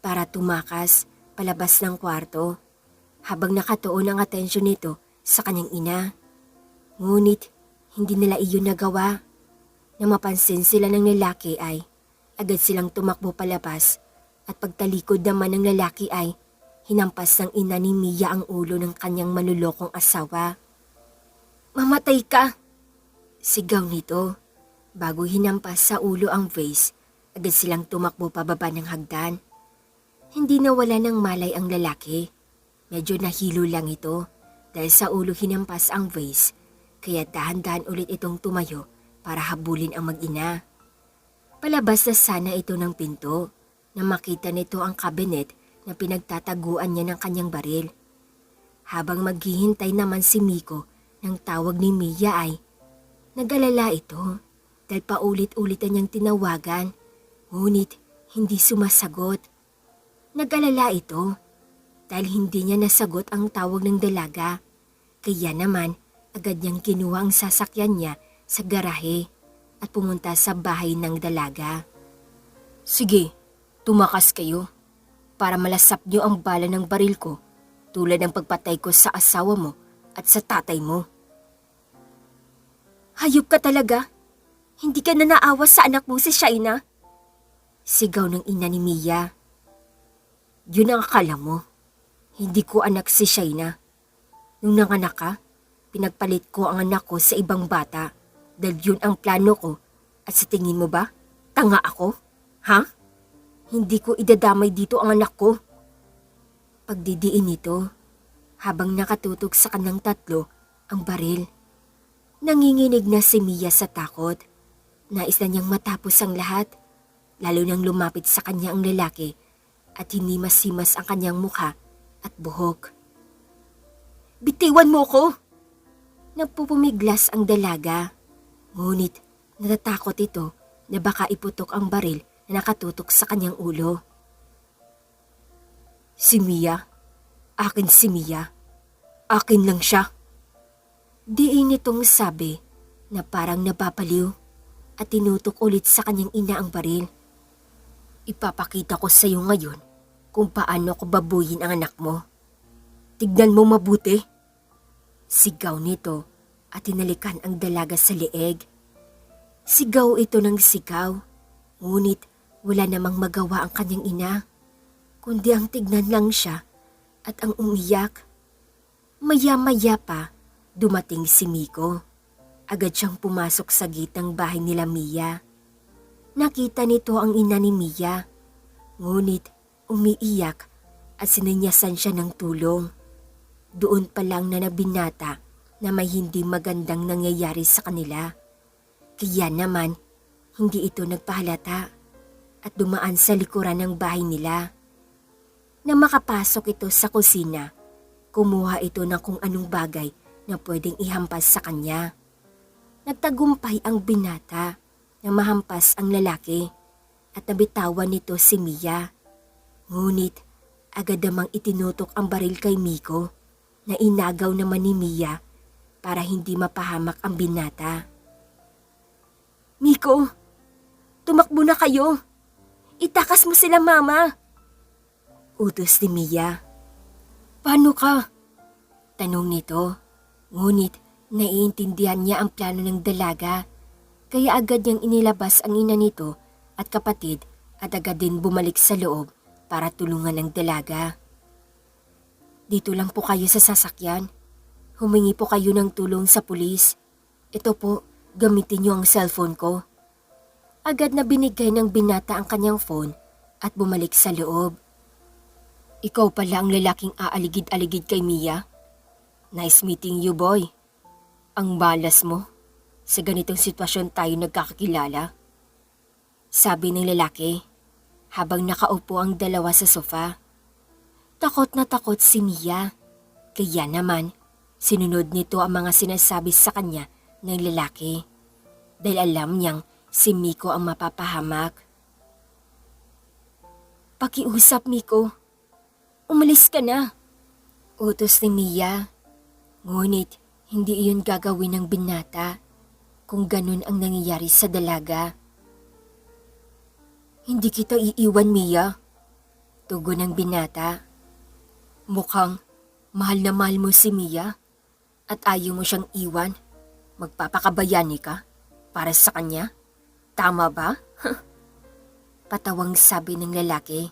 para tumakas palabas ng kwarto habang nakatuon ang atensyon nito sa kanyang ina. Ngunit hindi nila iyon nagawa. Nang mapansin sila ng lalaki ay agad silang tumakbo palabas at pagtalikod naman ng lalaki ay hinampas ng ina ni Mia ang ulo ng kanyang manlulokong asawa. Mamatay ka! Sigaw nito bago hinampas sa ulo ang vase Agad silang tumakbo pababa ng hagdan. Hindi nawala ng malay ang lalaki. Medyo nahilo lang ito dahil sa ulo hinampas ang vase, kaya dahan-dahan ulit itong tumayo para habulin ang mag-ina. Palabas na sana ito ng pinto na makita nito ang kabinet na pinagtataguan niya ng kanyang baril. Habang maghihintay naman si Miko ng tawag ni Mia ay nag-alala ito dahil paulit-ulitan niyang tinawagan, ngunit hindi sumasagot. Nag-alala ito dahil hindi niya nasagot ang tawag ng dalaga, kaya naman agad niyang kinuha ang sasakyan niya sa garahe at pumunta sa bahay ng dalaga. Sige, tumakas kayo para malasap niyo ang bala ng baril ko tulad ng pagpatay ko sa asawa mo at sa tatay mo. Hayop ka talaga. Hindi ka na naawa sa anak mo si Shaina. Sigaw ng ina ni Mia. Yun ang akala mo. Hindi ko anak si Shaina. Nung nanganak ka, pinagpalit ko ang anak ko sa ibang bata dahil yun ang plano ko. At sa tingin mo ba, tanga ako? Ha? Hindi ko idadamay dito ang anak ko. Pagdidiin nito, habang nakatutok sa kanang tatlo ang baril. Nanginginig na si Mia sa takot. Nais na niyang matapos ang lahat, lalo nang lumapit sa kanya ang lalaki at hinimasimas ang kanyang mukha at buhok. Bitiwan mo ko! Nagpupumiglas ang dalaga, ngunit natatakot ito na baka iputok ang baril na nakatutok sa kanyang ulo. Si Mia? Akin si Mia. Akin lang siya. Diin nitong sabi na parang napapaliw at tinutok ulit sa kanyang ina ang baril. Ipapakita ko sa iyo ngayon kung paano ko babuyin ang anak mo. Tignan mo mabuti. Sigaw nito at tinalikan ang dalaga sa leeg. Sigaw ito ng sigaw, ngunit wala namang magawa ang kanyang ina, kundi ang tignan lang siya at ang umiyak. Maya-maya pa, dumating si Miko. Agad siyang pumasok sa gitang bahay nila Mia. Nakita nito ang ina ni Mia, ngunit umiiyak at sinanyasan siya ng tulong. Doon pa lang na nabinata na may hindi magandang nangyayari sa kanila. Kaya naman, hindi ito nagpahalata at dumaan sa likuran ng bahay nila. Nang makapasok ito sa kusina, kumuha ito ng kung anong bagay na pwedeng ihampas sa kanya. Nagtagumpay ang binata na mahampas ang lalaki at nabitawan nito si Mia. Ngunit agad namang itinutok ang baril kay Miko na inagaw naman ni Mia para hindi mapahamak ang binata. Miko, tumakbo na kayo. Itakas mo sila, Mama. Utos ni Mia. Paano ka? Tanong nito, ngunit naiintindihan niya ang plano ng dalaga, kaya agad niyang inilabas ang ina nito at kapatid at agad din bumalik sa loob para tulungan ng dalaga. Dito lang po kayo sa sasakyan. Humingi po kayo ng tulong sa pulis. Ito po, gamitin niyo ang cellphone ko. Agad na binigay ng binata ang kanyang phone at bumalik sa loob. Ikaw pala ang lalaking aaligid-aligid kay Mia. Nice meeting you, boy. Ang balas mo. Sa ganitong sitwasyon tayo nagkakakilala. Sabi ng lalaki habang nakaupo ang dalawa sa sofa. Takot na takot si Mia. Kaya naman, sinunod nito ang mga sinasabi sa kanya ng lalaki. Dahil alam niyang si Miko ang mapapahamak. Pakiusap, Miko. Umalis ka na. Utos ni Mia. Ngunit hindi iyon gagawin ng binata kung ganun ang nangyayari sa dalaga. Hindi kita iiwan, Mia. Tugon ng binata. Mukhang mahal na mahal mo si Mia at ayaw mo siyang iwan. Magpapakabayani ka para sa kanya. Tama ba? Patawang sabi ng lalaki.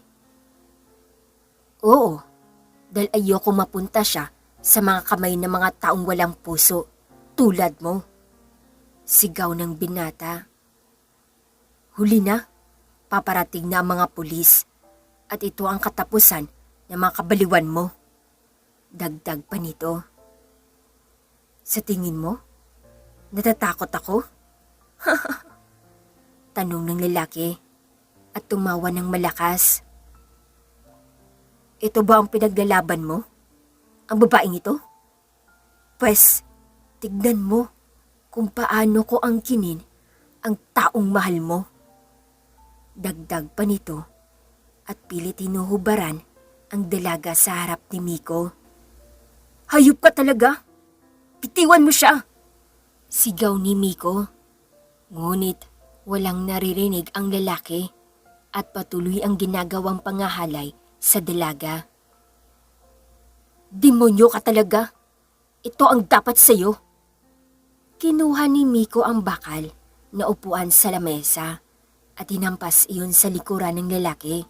Oo, dahil ayoko mapunta siya sa mga kamay ng mga taong walang puso, tulad mo. Sigaw ng binata. Huli na, Paparating na ang mga pulis at ito ang katapusan ng mga kabaliwan mo. Dagdag pa nito. Sa tingin mo, natatakot ako? Tanong ng lalaki at tumawa ng malakas. Ito ba ang pinaglalaban mo? Ang babaeng ito? Pwes, tignan mo kung paano ko angkinin ang taong mahal mo. Dagdag pa nito at pilit hinuhubaran ang dalaga sa harap ni Miko. Hayop ka talaga! Bitiwan mo siya! Sigaw ni Miko. Ngunit walang naririnig ang lalaki at patuloy ang ginagawang pangahalay sa dalaga. Demonyo ka talaga! Ito ang dapat sa'yo! Kinuha ni Miko ang bakal na upuan sa lamesa at hinampas iyon sa likuran ng lalaki.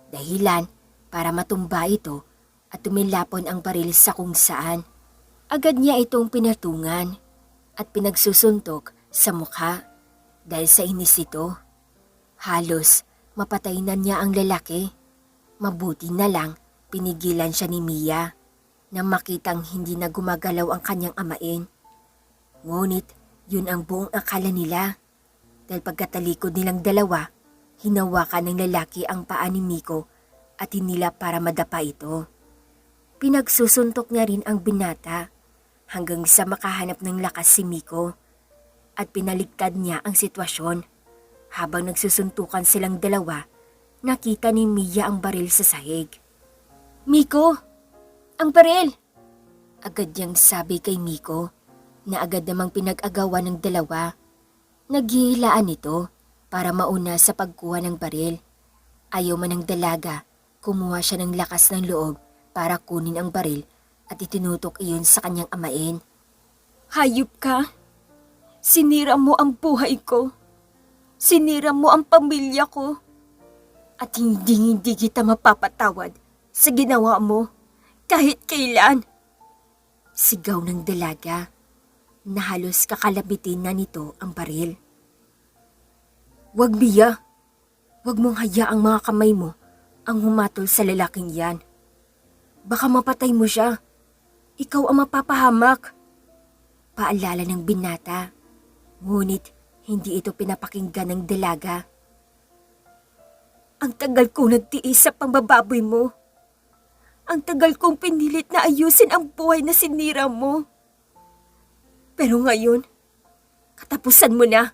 Dahilan para matumba ito at tumilapon ang baril sa kung saan. Agad niya itong pinatungan at pinagsusuntok sa mukha dahil sa inis ito. Halos mapatay na niya ang lalaki. Mabuti na lang pinigilan siya ni Mia nang makitang hindi na gumagalaw ang kanyang amain. Ngunit yun ang buong akala nila dahil pagkatalikod nilang dalawa, hinawakan ng lalaki ang paa ni Miko at hinila para madapa ito. Pinagsusuntok niya rin ang binata hanggang sa makahanap ng lakas si Miko at pinaligtad niya ang sitwasyon. Habang nagsusuntukan silang dalawa, nakita ni Mia ang baril sa sahig. Miko! Ang baril! Agad niyang sabi kay Miko na agad namang pinag-agawan ng dalawa. Naghihilaan ito para mauna sa pagkuha ng baril. Ayaw man ng dalaga, kumuha siya ng lakas ng loob para kunin ang baril at itinutok iyon sa kanyang amain. Hayop ka! Sinira mo ang buhay ko. Sinira mo ang pamilya ko. At hindi kita mapapatawad sa ginawa mo kahit kailan. Sigaw ng dalaga na halos kakalabitin na nito ang baril. Wag, Mia. Wag mong hayaang mga kamay mo ang humatol sa lalaking yan. Baka mapatay mo siya. Ikaw ang mapapahamak. Paalala ng binata. Ngunit hindi ito pinapakinggan ng dalaga. Ang tagal kong nagtiis sa pambababoy mo. Ang tagal kong pinilit na ayusin ang buhay na sinira mo. Pero ngayon, katapusan mo na.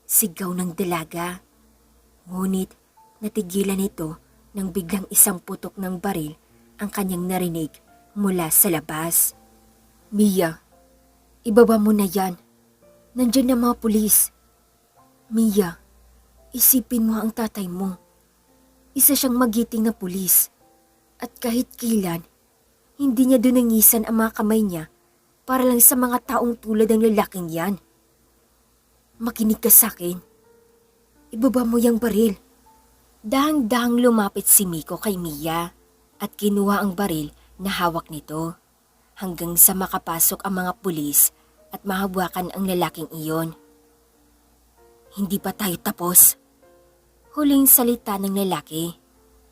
Sigaw ng dalaga. Ngunit natigilan ito nang biglang isang putok ng baril ang kanyang narinig mula sa labas. Mia, ibaba mo na yan. Nandyan na mga pulis. Mia, isipin mo ang tatay mo. Isa siyang magiting na pulis. At kahit kailan, hindi niya dunangisan ang mga kamay niya para lang sa mga taong tulad ng lalaking yan. Makinig ka sa akin. Ibaba mo yung baril. Dahang-dahang lumapit si Miko kay Mia at kinuha ang baril na hawak nito hanggang sa makapasok ang mga pulis at mahawakan ang lalaking iyon. Hindi pa tayo tapos. Huling salita ng lalaki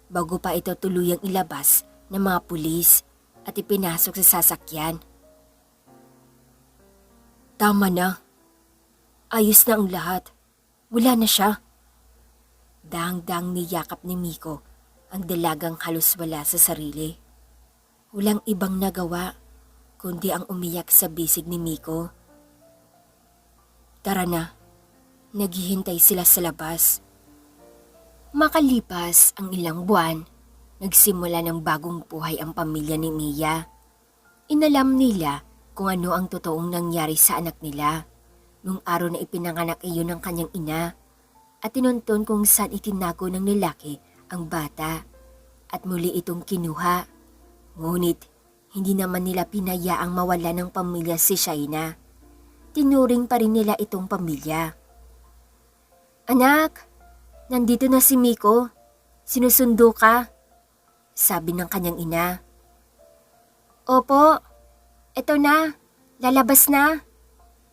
bago pa ito tuluyang ilabas ng mga pulis at ipinasok sa sasakyan. Tama na. Ayos na ang lahat. Wala na siya. Dang-dang niyakap ni Miko ang dalagang halos wala sa sarili. Walang ibang nagawa kundi ang umiyak sa bisig ni Miko. Tara na. Naghihintay sila sa labas. Makalipas ang ilang buwan, nagsimula ng bagong buhay ang pamilya ni Mia. Inalam nila kung ano ang totoong nangyari sa anak nila nung araw na ipinanganak iyon ng kanyang ina at tinunton kung saan itinago ng lalaki ang bata at muli itong kinuha. Ngunit hindi naman nila pinayaang mawala ng pamilya si Shaina. Tinuring pa rin nila itong pamilya. Anak, nandito na si Miko. Sinusundo ka? Sabi ng kanyang ina. Opo, eto na. Lalabas na.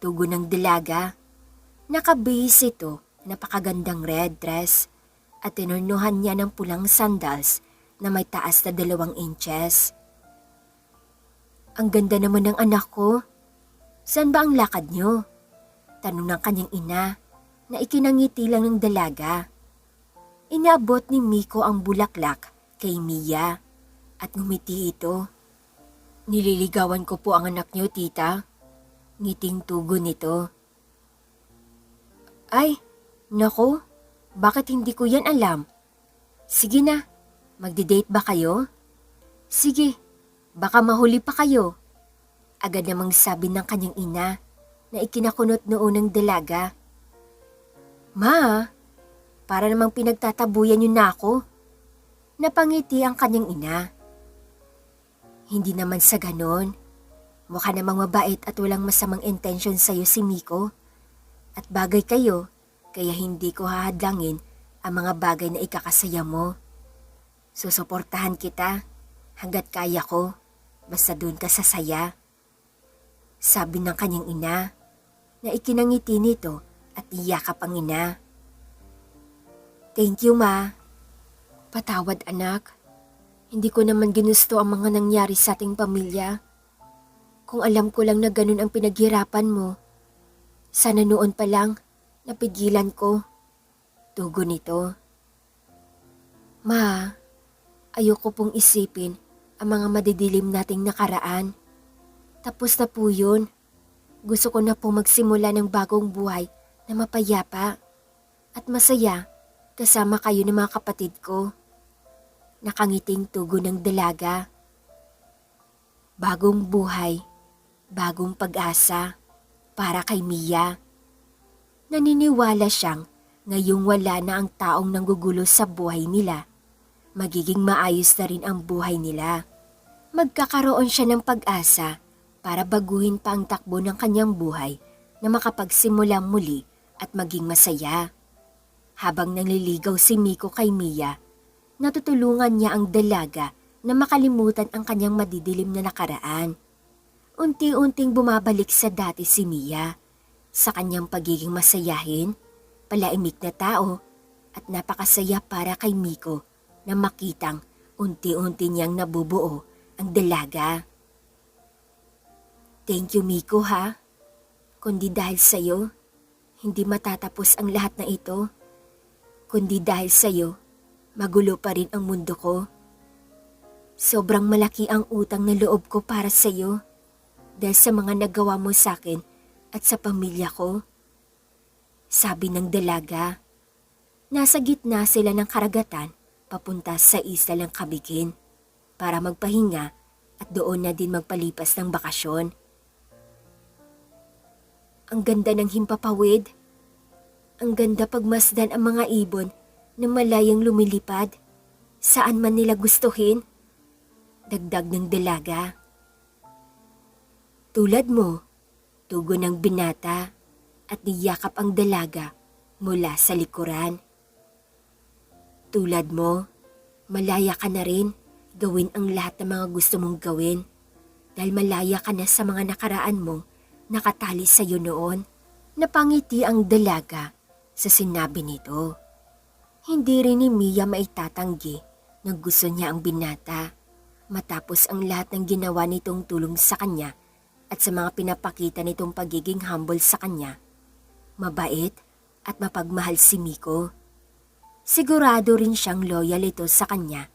Tugon ng dalaga. Nakabihis ito napakagandang red dress at tinornohan niya ng pulang sandals na may taas na 2 inches. Ang ganda naman ng anak ko. Saan ba ang lakad niyo? Tanong ng kanyang ina na ikinangiti lang ng dalaga. Inaabot ni Miko ang bulaklak kay Mia at ngumiti ito. Nililigawan ko po ang anak niyo, tita. Ngiting tugon nito. Ay, nako, bakit hindi ko yan alam? Sige na, magdi-date ba kayo? Sige, baka mahuli pa kayo. Agad namang sabi ng kanyang ina na ikinakunot noon ng dalaga. Ma, para namang pinagtatabuyan niyo na ako. Napangiti ang kanyang ina. Hindi naman sa ganon. Mukha namang mabait at walang masamang intensyon sa'yo si Miko. At bagay kayo, kaya hindi ko hahadlangin ang mga bagay na ikakasaya mo. Susuportahan kita hanggat kaya ko, basta dun ka sa saya. Sabi ng kanyang ina na ikinangiti nito at iyakap ang ina. Thank you, ma. Patawad, anak. Hindi ko naman ginusto ang mga nangyari sa ating pamilya. Kung alam ko lang na ganun ang pinaghirapan mo, sana noon pa lang napigilan ko. Tugon nito. Ma, ayoko pong isipin ang mga madidilim nating nakaraan. Tapos na po yun. Gusto ko na pong magsimula ng bagong buhay na mapayapa at masaya kasama kayo ng mga kapatid ko. Nakangiting tugon ng dalaga. Bagong buhay, bagong pag-asa para kay Mia. Naniniwala siyang ngayong wala na ang taong nanggugulo sa buhay nila, magiging maayos na rin ang buhay nila. Magkakaroon siya ng pag-asa para baguhin pa ang takbo ng kanyang buhay na makapagsimula muli at maging masaya. Habang nanliligaw si Miko kay Mia, natutulungan niya ang dalaga na makalimutan ang kanyang madidilim na nakaraan. Unti-unting bumabalik sa dati si Mia sa kanyang pagiging masayahin, palaimik na tao at napakasaya para kay Miko na makitang unti-unti niyang nabubuo ang dalaga. Thank you, Miko, ha? Kundi dahil sa'yo, hindi matatapos ang lahat na ito. Kundi dahil sa'yo, magulo pa rin ang mundo ko. Sobrang malaki ang utang na loob ko para sa'yo dahil sa mga nagawa mo sa'kin at sa pamilya ko. Sabi ng dalaga. Nasa gitna sila ng karagatan papunta sa isla ng Kabigin para magpahinga at doon na din magpalipas ng bakasyon. Ang ganda ng himpapawid. Ang ganda pagmasdan ang mga ibon na malayang lumilipad saan man nila gustuhin. Dagdag ng dalaga. Tulad mo, tugon ng binata at niyakap ang dalaga mula sa likuran. Tulad mo, malaya ka na rin gawin ang lahat ng mga gusto mong gawin dahil malaya ka na sa mga nakaraan mong nakatali sa iyo noon. Napangiti ang dalaga sa sinabi nito. Hindi rin ni Mia maitatanggi na gusto niya ang binata. Matapos ang lahat ng ginawa nitong tulong sa kanya at sa mga pinapakita nitong pagiging humble sa kanya, mabait at mapagmahal si Miko. Sigurado rin siyang loyal ito sa kanya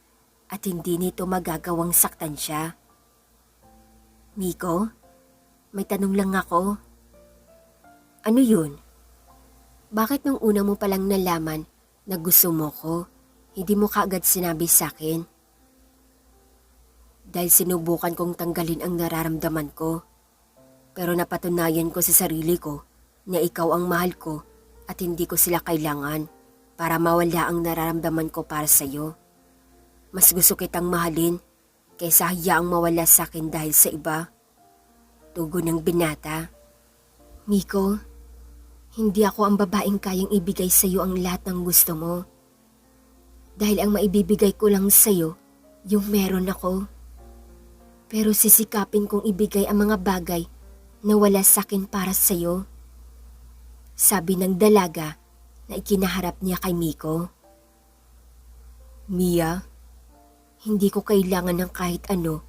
at hindi nito magagawang saktan siya. Miko, may tanong lang ako. Ano yun? Bakit nung una mo palang nalaman na gusto mo ko, hindi mo kaagad sinabi sa akin? Dahil sinubukan kong tanggalin ang nararamdaman ko. Pero napatunayan ko sa sarili ko na ikaw ang mahal ko at hindi ko sila kailangan para mawala ang nararamdaman ko para sa iyo. Mas gusto kitang mahalin kaysa hayaang mawala sa akin dahil sa iba. Tugon ng binata. Miko, hindi ako ang babaeng kayang ibigay sa iyo ang lahat ng gusto mo. Dahil ang maibibigay ko lang sa iyo, yung meron ako. Pero sisikapin kong ibigay ang mga bagay na wala sa akin para sa iyo. Sabi ng dalaga na ikinaharap niya kay Miko. Mia, hindi ko kailangan ng kahit ano.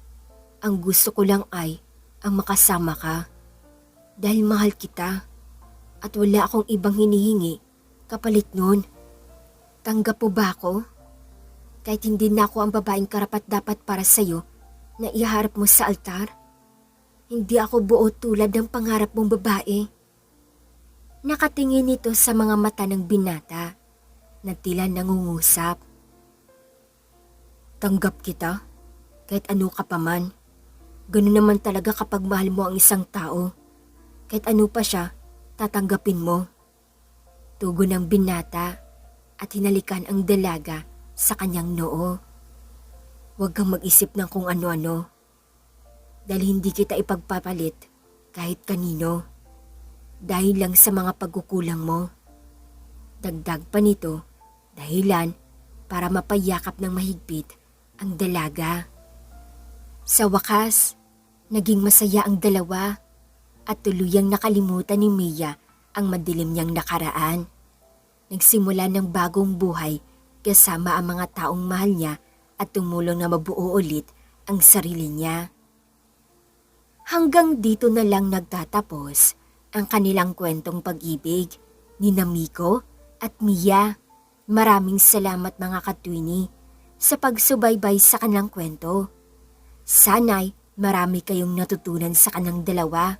Ang gusto ko lang ay ang makasama ka. Dahil mahal kita at wala akong ibang hinihingi kapalit nun. Tanggap mo ba ako? Kahit hindi na ako ang babaeng karapat-dapat para sa'yo na iharap mo sa altar. Hindi ako buo tulad ng pangarap mong babae. Nakatingin ito sa mga mata ng binata na tila nangungusap. Tanggap kita, kahit ano ka pa man. Ganun naman talaga kapag mahal mo ang isang tao. Kahit ano pa siya, tatanggapin mo. Tugon ng binata at hinalikan ang dalaga sa kanyang noo. Huwag kang mag-isip ng kung ano-ano. Dahil hindi kita ipagpapalit kahit kanino. Dahil lang sa mga pagkukulang mo. Dagdag pa nito, dahilan para mapayakap ng mahigpit ang dalaga. Sa wakas, naging masaya ang dalawa at tuluyang nakalimutan ni Mia ang madilim niyang nakaraan. Nagsimula ng bagong buhay kasama ang mga taong mahal niya at tumulong na mabuo ulit ang sarili niya. Hanggang dito na lang nagtatapos ang kanilang kwentong pag-ibig ni Miko at Mia. Maraming salamat mga katwini sa pagsubaybay sa kanilang kwento. Sana'y marami kayong natutunan sa kanilang dalawa.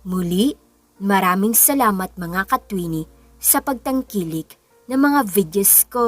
Muli, maraming salamat mga katwini sa pagtangkilik ng mga videos ko.